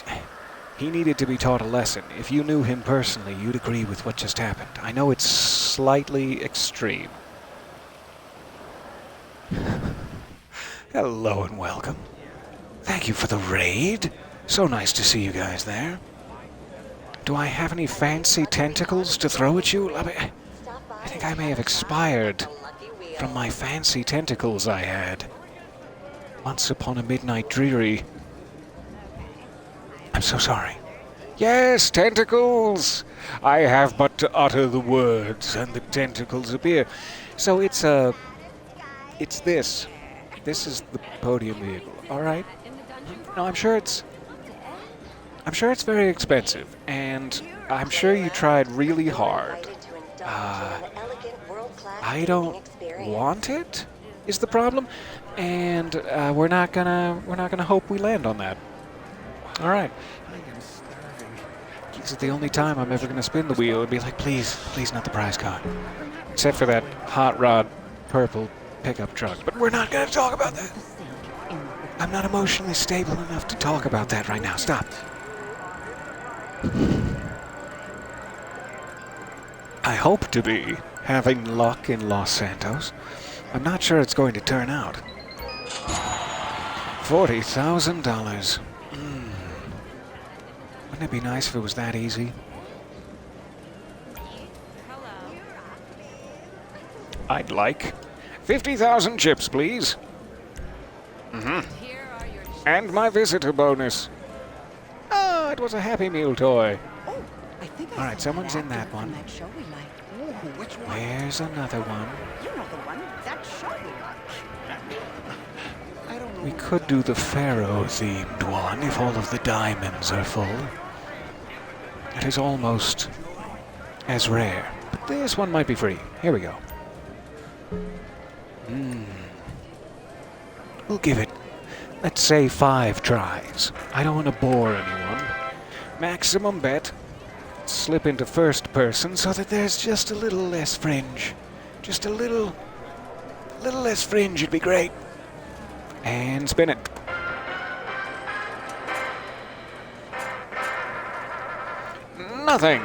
needed to be taught a lesson. If you knew him personally, you'd agree with what just happened. I know it's slightly extreme. Hello and welcome. Thank you for the raid. So nice to see you guys there. Do I have any fancy tentacles to throw at you? I think I may have expired from my fancy tentacles I had. Once upon a midnight dreary. I'm so sorry. Yes, tentacles! I have but to utter the words, and the tentacles appear. So it's this. This is the podium vehicle, alright? No, I'm sure it's very expensive, and I'm sure you tried really hard. I don't want it, is the problem, and we're not gonna hope we land on that. All right. This is the only time I'm ever gonna spin the wheel and be like, please, please, not the prize car, except for that hot rod purple pickup truck. But we're not gonna talk about that. I'm not emotionally stable enough to talk about that right now. Stop. I hope to be having luck in Los Santos. I'm not sure it's going to turn out. $40,000. Wouldn't it be nice if it was that easy? I'd like 50,000 chips, please. And my visitor bonus. Oh, it was a Happy Meal toy. Oh, I think I All right, saw someone's that in that actor one. from that show we like. Oh, which one? Where's another one? You know the one. That show we like. I don't know. We could do the Pharaoh-themed one if all of the diamonds are full. It is almost as rare. But this one might be free. Here we go. We'll give it, let's say, 5 tries. I don't want to bore anyone. Maximum bet. Slip into first person so that there's just a little less fringe. Just a little less fringe would be great. And spin it. Nothing.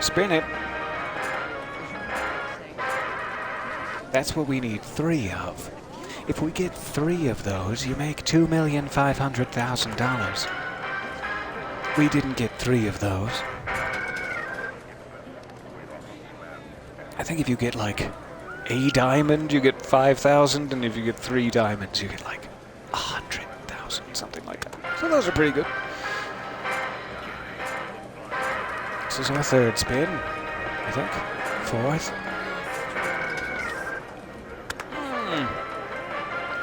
Spin it. That's what we need 3 of. If we get 3 of those, you make $2,500,000. We didn't get 3 of those. I think if you get like a diamond, you get 5,000, and if you get 3 diamonds, you get like 100,000, something like that. So those are pretty good. This is our 3rd spin, I think. 4th.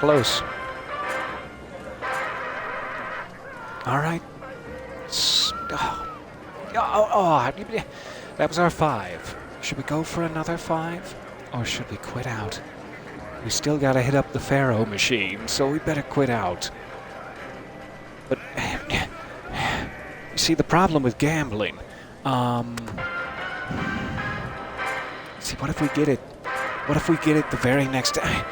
Close. All right. That was our 5. Should we go for another 5? Or should we quit out? We still gotta hit up the Pharaoh machine, so we better quit out. But, you see, the problem with gambling, see, what if we get it? What if we get it the very next day?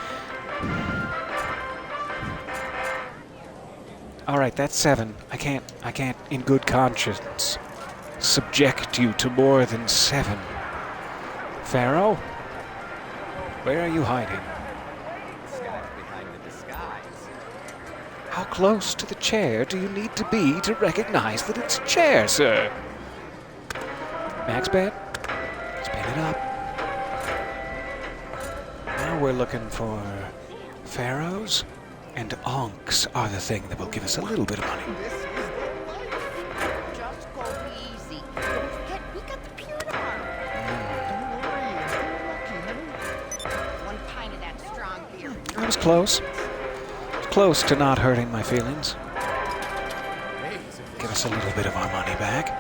All right, that's 7. I can't, in good conscience, subject you to more than 7. Pharaoh? Where are you hiding? Behind the disguise. How close to the chair do you need to be to recognize that it's a chair, sir? Max bet. Spin it up. Now we're looking for pharaohs, and onks are the thing that will give us a little bit of money. Just go easy. Don't forget, we got the pure arm. One pint of that strong beer. I was close. Close to not hurting my feelings. Give us a little bit of our money back.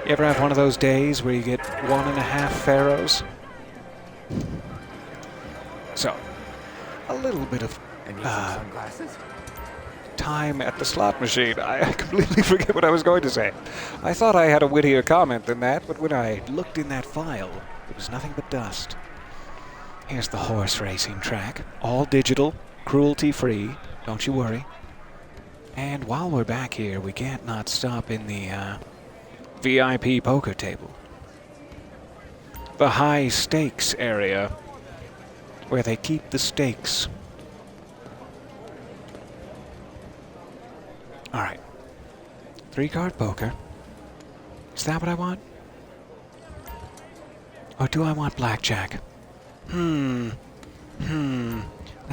You ever have one of those days where you get 1.5 pharaohs? So, a little bit of Sunglasses? time at the slot machine. I completely forget what I was going to say. I thought I had a wittier comment than that, but when I looked in that file, it was nothing but dust. Here's the horse racing track. All digital, cruelty-free, don't you worry. And while we're back here, we can't not stop in the VIP poker table. The high stakes area, where they keep the stakes. All right. 3-card poker. Is that what I want? Or do I want blackjack? Let's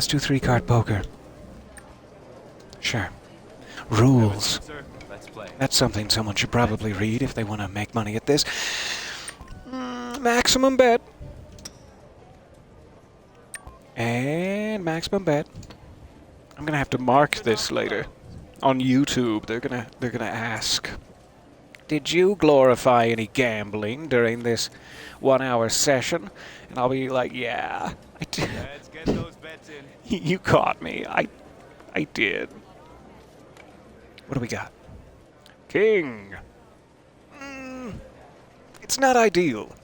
do 3-card poker. Sure. Rules. Sir, let's play. That's something someone should probably read if they want to make money at this. Maximum bet. And maximum bet. I'm gonna have to mark this later on YouTube. They're gonna ask, did you glorify any gambling during this 1-hour session? And I'll be like, yeah, I did. Let's get those bets in. You caught me. I did. What do we got? King. It's not ideal.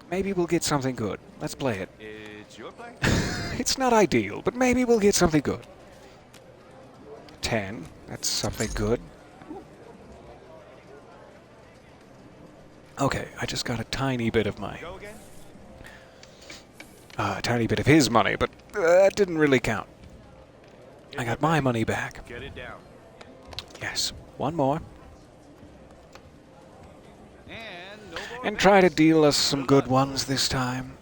Maybe we'll get something good. Let's play it. It's your play? It's not ideal, but maybe we'll get something good. 10. That's something good. Okay, I just got a tiny bit of my... Go again? a tiny bit of his money, but that didn't really count. I got my money back. Get it down. Yes, one more. And no more And try to deal us some good ones this time.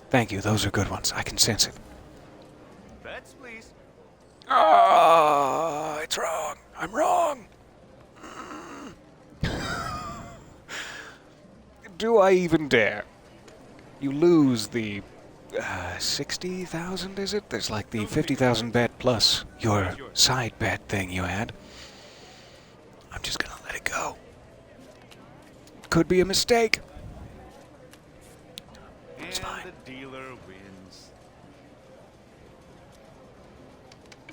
Thank you, those are good ones. I can sense it. bets, please. Ah, it's wrong. I'm wrong. Do I even dare? You lose the 60,000, is it? There's like the 50,000 bet plus your side bet thing you had. I'm just gonna let it go. Could be a mistake. It's And fine. the dealer wins.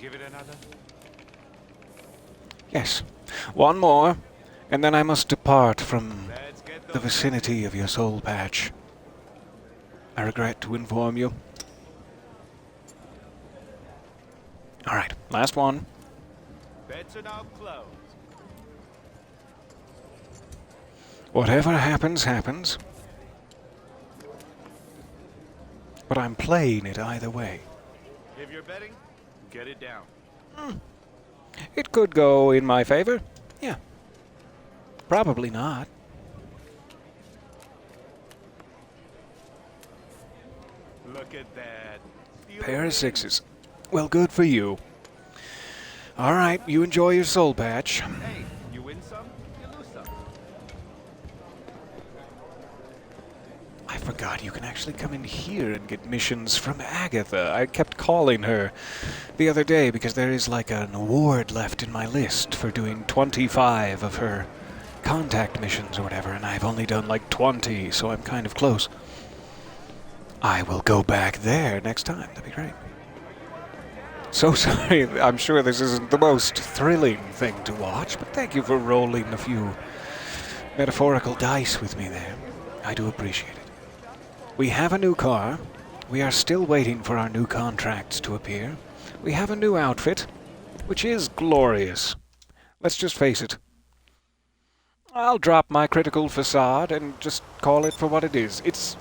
Give it another. Yes. One more, and then I must depart from Let's get the those vicinity of your soul patch. I regret to inform you. Alright, last one. bets are now closed. Whatever happens, happens. But I'm playing it either way. If you're betting, get it down. It could go in my favor. Yeah. Probably not. Look at that. Dealer Pair of wins. sixes. Well, good for you. Alright, you enjoy your soul patch. Hey, you win some, you lose some. I forgot you can actually come in here and get missions from Agatha. I kept calling her the other day because there is like an award left in my list for doing 25 of her contact missions or whatever, and I've only done like 20, so I'm kind of close. I will go back there next time. That'd be great. So sorry, I'm sure this isn't the most thrilling thing to watch, but thank you for rolling a few metaphorical dice with me there. I do appreciate it. We have a new car. We are still waiting for our new contracts to appear. We have a new outfit, which is glorious. Let's just face it. I'll drop my critical facade and just call it for what it is. It's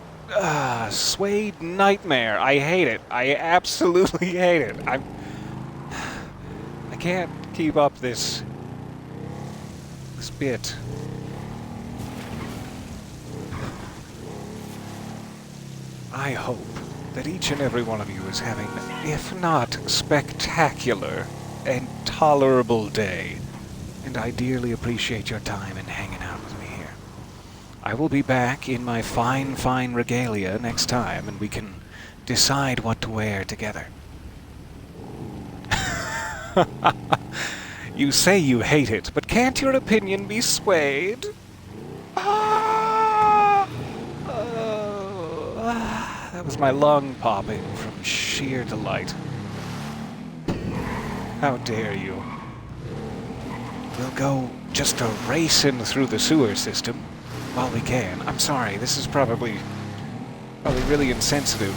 suede nightmare. I hate it. I absolutely hate it. I can't keep up this bit. I hope that each and every one of you is having, if not spectacular, and tolerable day. And I dearly appreciate your time and hanging out with me here. I will be back in my fine, fine regalia next time, and we can decide what to wear together. You say you hate it, but can't your opinion be swayed? That was my lung popping from sheer delight. How dare you? We'll go just a racing through the sewer system while we can. I'm sorry, this is probably really insensitive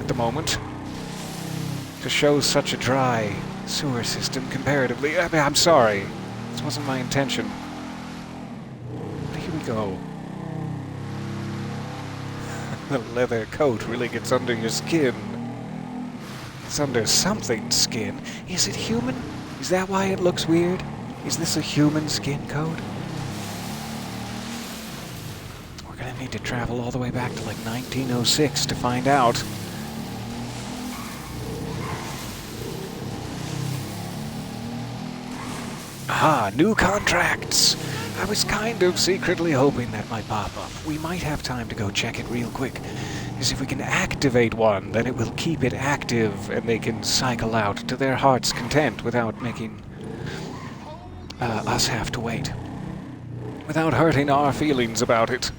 at the moment to show such a dry sewer system comparatively. I mean, I'm sorry. This wasn't my intention. But here we go. The leather coat really gets under your skin. It's under something's skin. Is it human? Is that why it looks weird? Is this a human skin coat? We're gonna need to travel all the way back to like 1906 to find out. Aha, new contracts! I was kind of secretly hoping that might pop up. We might have time to go check it real quick. Because if we can activate one, then it will keep it active and they can cycle out to their heart's content without making us have to wait. Without hurting our feelings about it.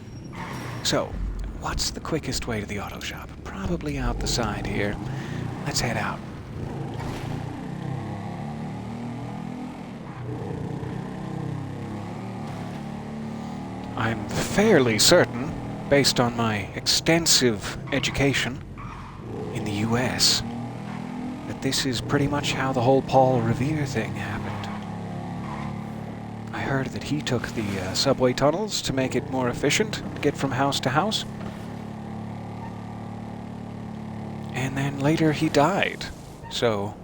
So, what's the quickest way to the auto shop? Probably out the side here. Let's head out. I'm fairly certain, based on my extensive education in the US, that this is pretty much how the whole Paul Revere thing happened. heard that he took the subway tunnels to make it more efficient to get from house to house. And then later he died. So,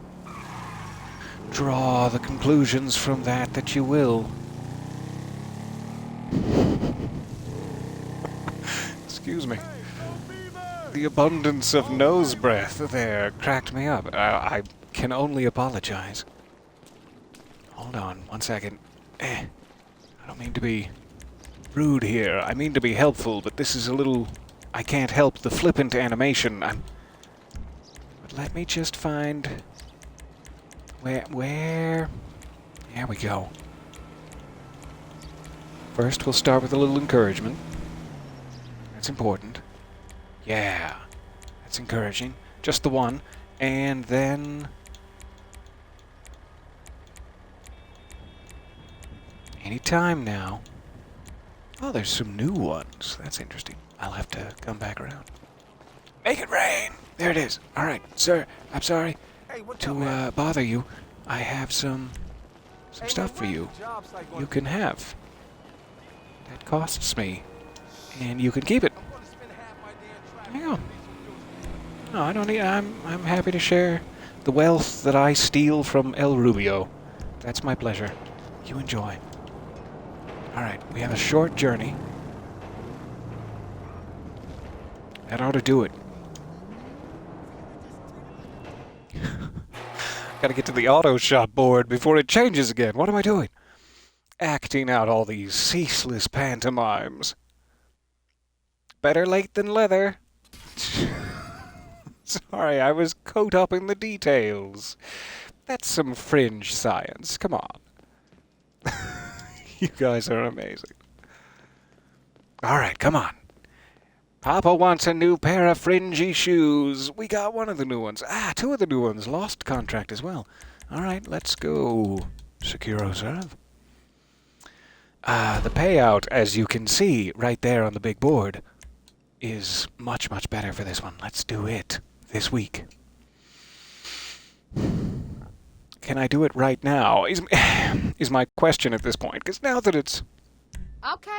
draw the conclusions from that you will. Excuse me. The abundance of nose breath there cracked me up. I can only apologize. Hold on, 1 second. I don't mean to be rude here. I mean to be helpful, but this is a little... I can't help the flippant animation. But let me just find... Where... There we go. First, we'll start with a little encouragement. That's important. Yeah, that's encouraging. Just the one. And then... Any time now. Oh, there's some new ones. That's interesting. I'll have to come back around. Make it rain! There it is. All right, sir, I'm sorry to bother you. I have some stuff for you. You can have. That costs me. And you can keep it. There you go. No, I don't need... I'm happy to share the wealth that I steal from El Rubio. That's my pleasure. You enjoy. Alright, we have a short journey. That ought to do it. Gotta get to the auto shop board before it changes again. What am I doing? Acting out all these ceaseless pantomimes. Better late than leather. Sorry, I was caught up in the details. That's some fringe science. Come on. You guys are amazing. Alright, come on. Papa wants a new pair of fringy shoes. We got one of the new ones. Two of the new ones. Lost contract as well. Alright, let's go. Secure reserve. The payout, as you can see right there on the big board, is much, much better for this one. Let's do it this week. Can I do it right now? Is my question at this point. Because now that it's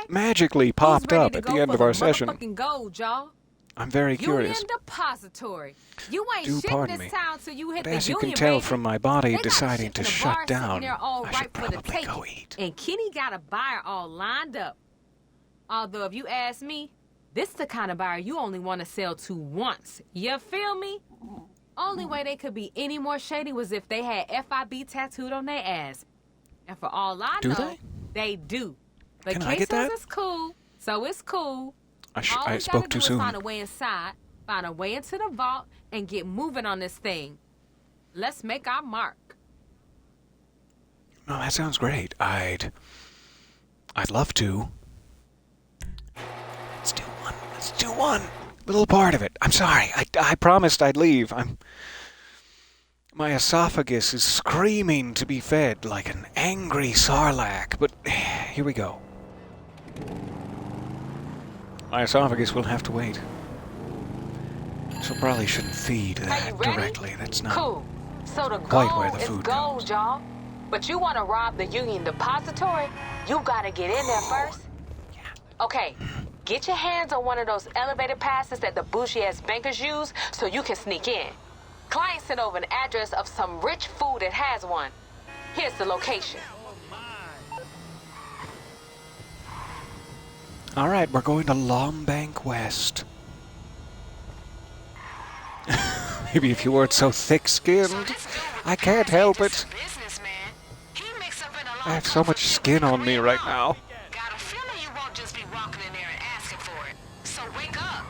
magically popped up at the end of our session, gold, y'all. I'm very curious. Union Depository. You ain't Do shit pardon in me. this town till you hit But the as you union, can tell baby. from my body They got deciding shit to in the shut bar sitting down, there all I right should for the probably taking. go eat. And Kenny got a buyer all lined up. Although if you ask me, this the kind of buyer you only want to sell to once. You feel me? Only way they could be any more shady was if they had FIB tattooed on their ass. And for all I Do know, they do. But Can I Kay get says that? it's cool, so it's cool. All I we spoke gotta too do soon. is find a way inside, find a way into the vault, and get moving on this thing. Let's make our mark. No, that sounds great. I'd love to. Let's do one. Let's do one little part of it. I'm sorry. I promised I'd leave. My esophagus is screaming to be fed like an angry sarlacc, but here we go. My esophagus will have to wait. So probably shouldn't feed that directly. That's not Cool. So the quite where goal the is food gold, goes. y'all. But you want to rob the Union Depository? You gotta get in there first. Okay, get your hands on one of those elevator passes that the bougie-ass bankers use so you can sneak in. Client sent over an address of some rich food that has one. Here's the location. All right, we're going to Lombank West. Maybe if you weren't so thick-skinned, I can't help it. I have so much skin on me right now. Got a feeling you won't just be walking in there and asking for it. So wake up.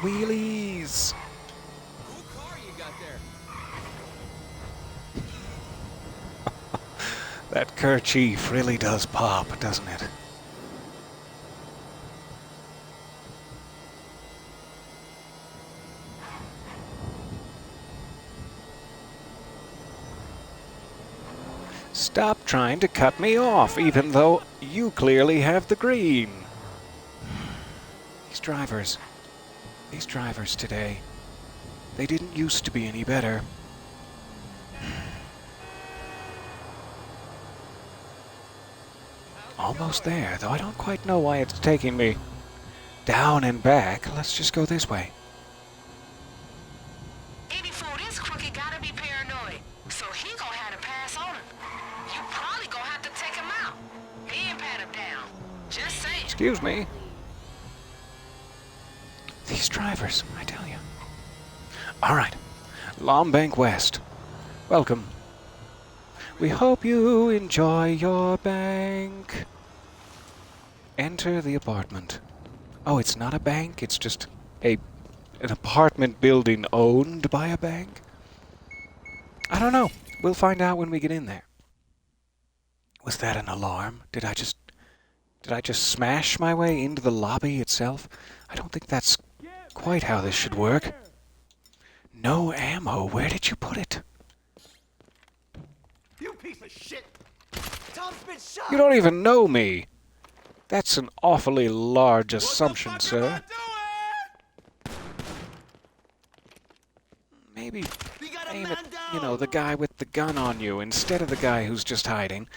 Wheelies. Cool car you got there. That kerchief really does pop, doesn't it? Stop trying to cut me off, even though you clearly have the green. These drivers today, they didn't used to be any better. Almost there, though I don't quite know why it's taking me down and back. Let's just go this way. Any fool this crooked gotta be paranoid, so he gonna have to pass on him. You probably gonna have to take him out. Then pat him down. Just saying. Excuse me. These drivers, I tell you. Alright, Lombank West. Welcome. We hope you enjoy your bank. Enter the apartment. Oh, it's not a bank, it's just an apartment building owned by a bank? I don't know. We'll find out when we get in there. Was that an alarm? Did I just smash my way into the lobby itself? I don't think that's quite how this should work. No ammo. Where did you put it? You piece of shit! Tom's been shot! You don't even know me. That's an awfully large assumption, sir. Maybe aim at, you know, the guy with the gun on you instead of the guy who's just hiding.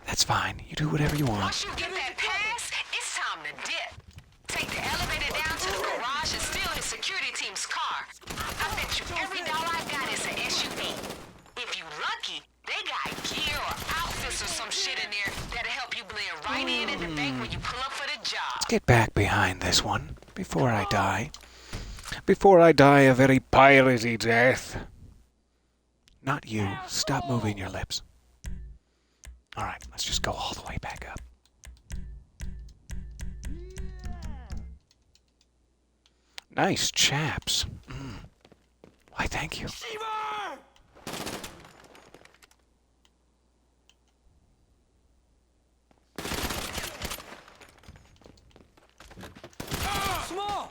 That's fine. You do whatever you want. Once you get that pass, it's time to dip. Take the elevator down to the garage and steal his security team's car. I bet you every dollar I got is an SUV. If you lucky, they got gear or outfits or some shit in there that'll help you blend right in at the bank when you pull up for the job. Let's get back behind this one before I die. Before I die a very piratey death. Not you. Stop moving your lips. Alright, let's just go all the way back up. Nice chaps. Why, thank you. Small!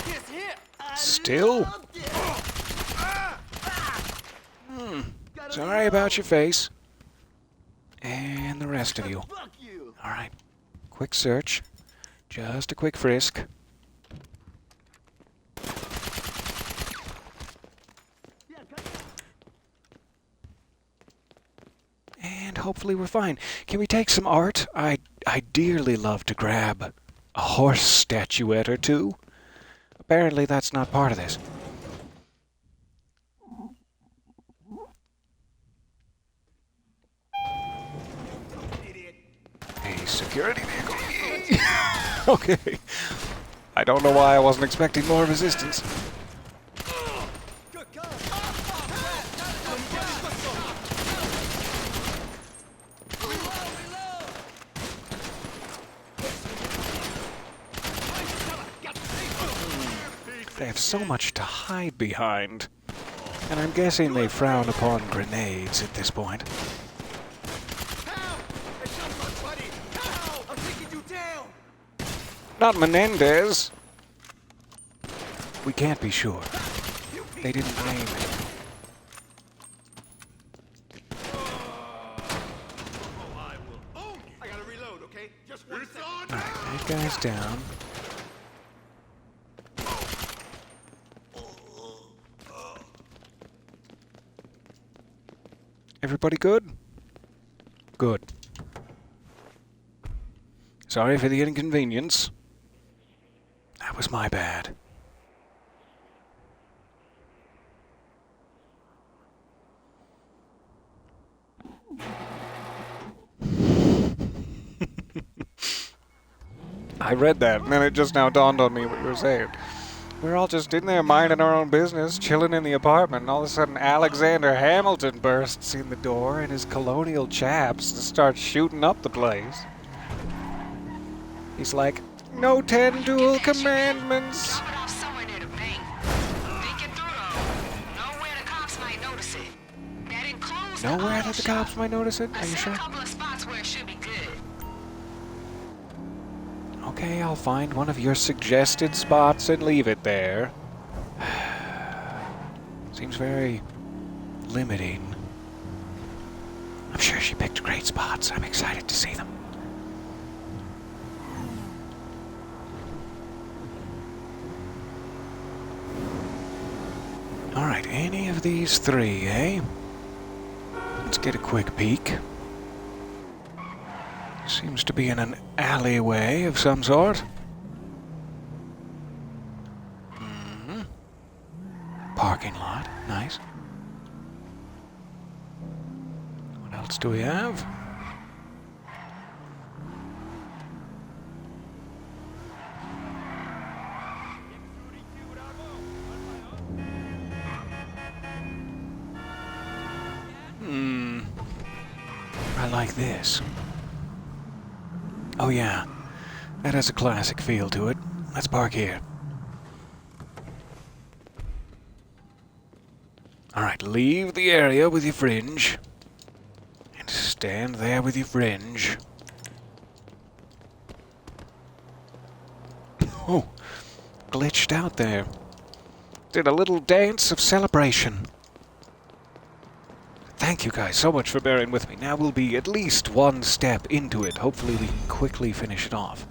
Gets hit! Still? Sorry about your face. And the rest of you. Fuck you! Alright. Quick search. Just a quick frisk. And hopefully we're fine. Can we take some art? I dearly love to grab a horse statuette or two. Apparently that's not part of this. A security vehicle. Okay. I don't know why I wasn't expecting more resistance. They have so much to hide behind. And I'm guessing they frown upon grenades at this point. Not Menendez! We can't be sure. They didn't name him. I gotta reload, okay? Just one second. Alright, that guy's down. Everybody good? Good. Sorry for the inconvenience. That was my bad. I read that, and then it just now dawned on me what you were saying. We're all just in there minding our own business, chilling in the apartment, and all of a sudden Alexander Hamilton bursts in the door and his colonial chaps starts shooting up the place. He's like, no 10 dual commandments. Drop it off somewhere near the bank. Think it through though. Know where the cops might notice it. That includes Know the where auto the shop. cops might notice it? I Are you set sure? a couple of spots where it should be good. Okay, I'll find one of your suggested spots and leave it there. Seems very limiting. I'm sure she picked great spots. I'm excited to see them. Alright, any of these three, eh? Let's get a quick peek. Seems to be in an alleyway of some sort. Parking lot. Nice. What else do we have? I like this. Oh yeah, that has a classic feel to it. Let's park here. Alright, leave the area with your fringe. And stand there with your fringe. Oh, glitched out there. Did a little dance of celebration. Thank you guys so much for bearing with me. Now we'll be at least one step into it. Hopefully we can quickly finish it off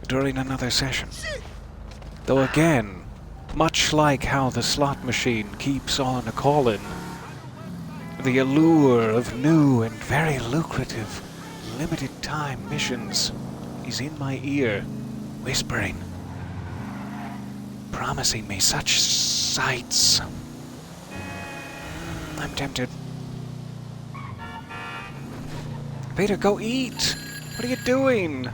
during another session. Though again, much like how the slot machine keeps on a-callin', the allure of new and very lucrative limited-time missions is in my ear, whispering, promising me such sights. I'm tempted. Peter, go eat! What are you doing?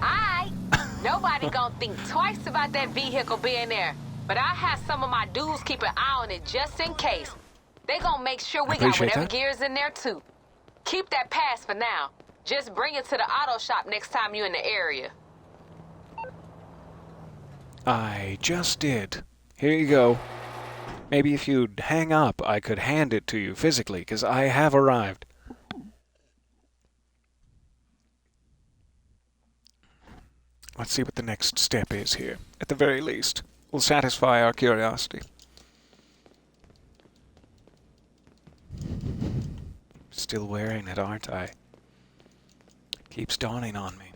Nobody gonna think twice about that vehicle being there. But I have some of my dudes keep an eye on it just in case. They gonna make sure we got whatever gear's in there too. Keep that pass for now. Just bring it to the auto shop next time you're in the area. I just did. Here you go. Maybe if you'd hang up, I could hand it to you physically, because I have arrived. Let's see what the next step is here. At the very least, we'll satisfy our curiosity. Still wearing it, aren't I? Keeps dawning on me.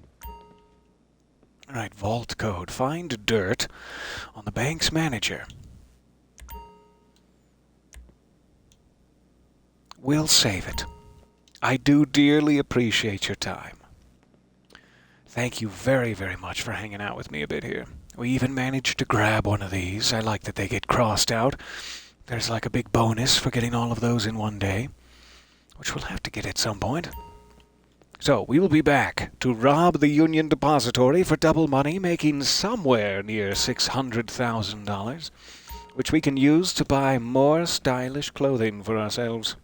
Alright, vault code. Find dirt on the bank's manager. We'll save it. I do dearly appreciate your time. Thank you very, very much for hanging out with me a bit here. We even managed to grab one of these. I like that they get crossed out. There's like a big bonus for getting all of those in one day, which we'll have to get at some point. So, we will be back to rob the Union Depository for double money, making somewhere near $600,000, which we can use to buy more stylish clothing for ourselves.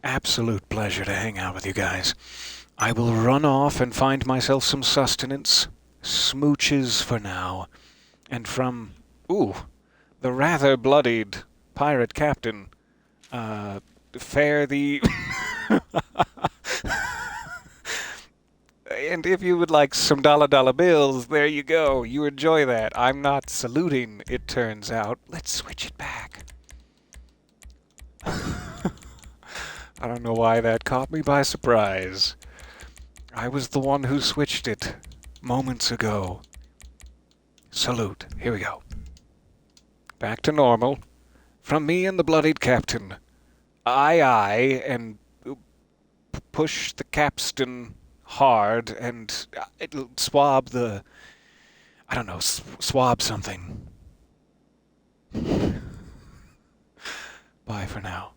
Absolute pleasure to hang out with you guys. I will run off and find myself some sustenance. Smooches for now. And from, the rather bloodied pirate captain, fare thee... And if you would like some dollar bills, there you go. You enjoy that. I'm not saluting, it turns out. Let's switch it back. I don't know why that caught me by surprise. I was the one who switched it moments ago. Salute. Here we go. Back to normal. From me and the bloodied captain. Aye, and push the capstan hard, and it'll swab the... I don't know, swab something. Bye for now.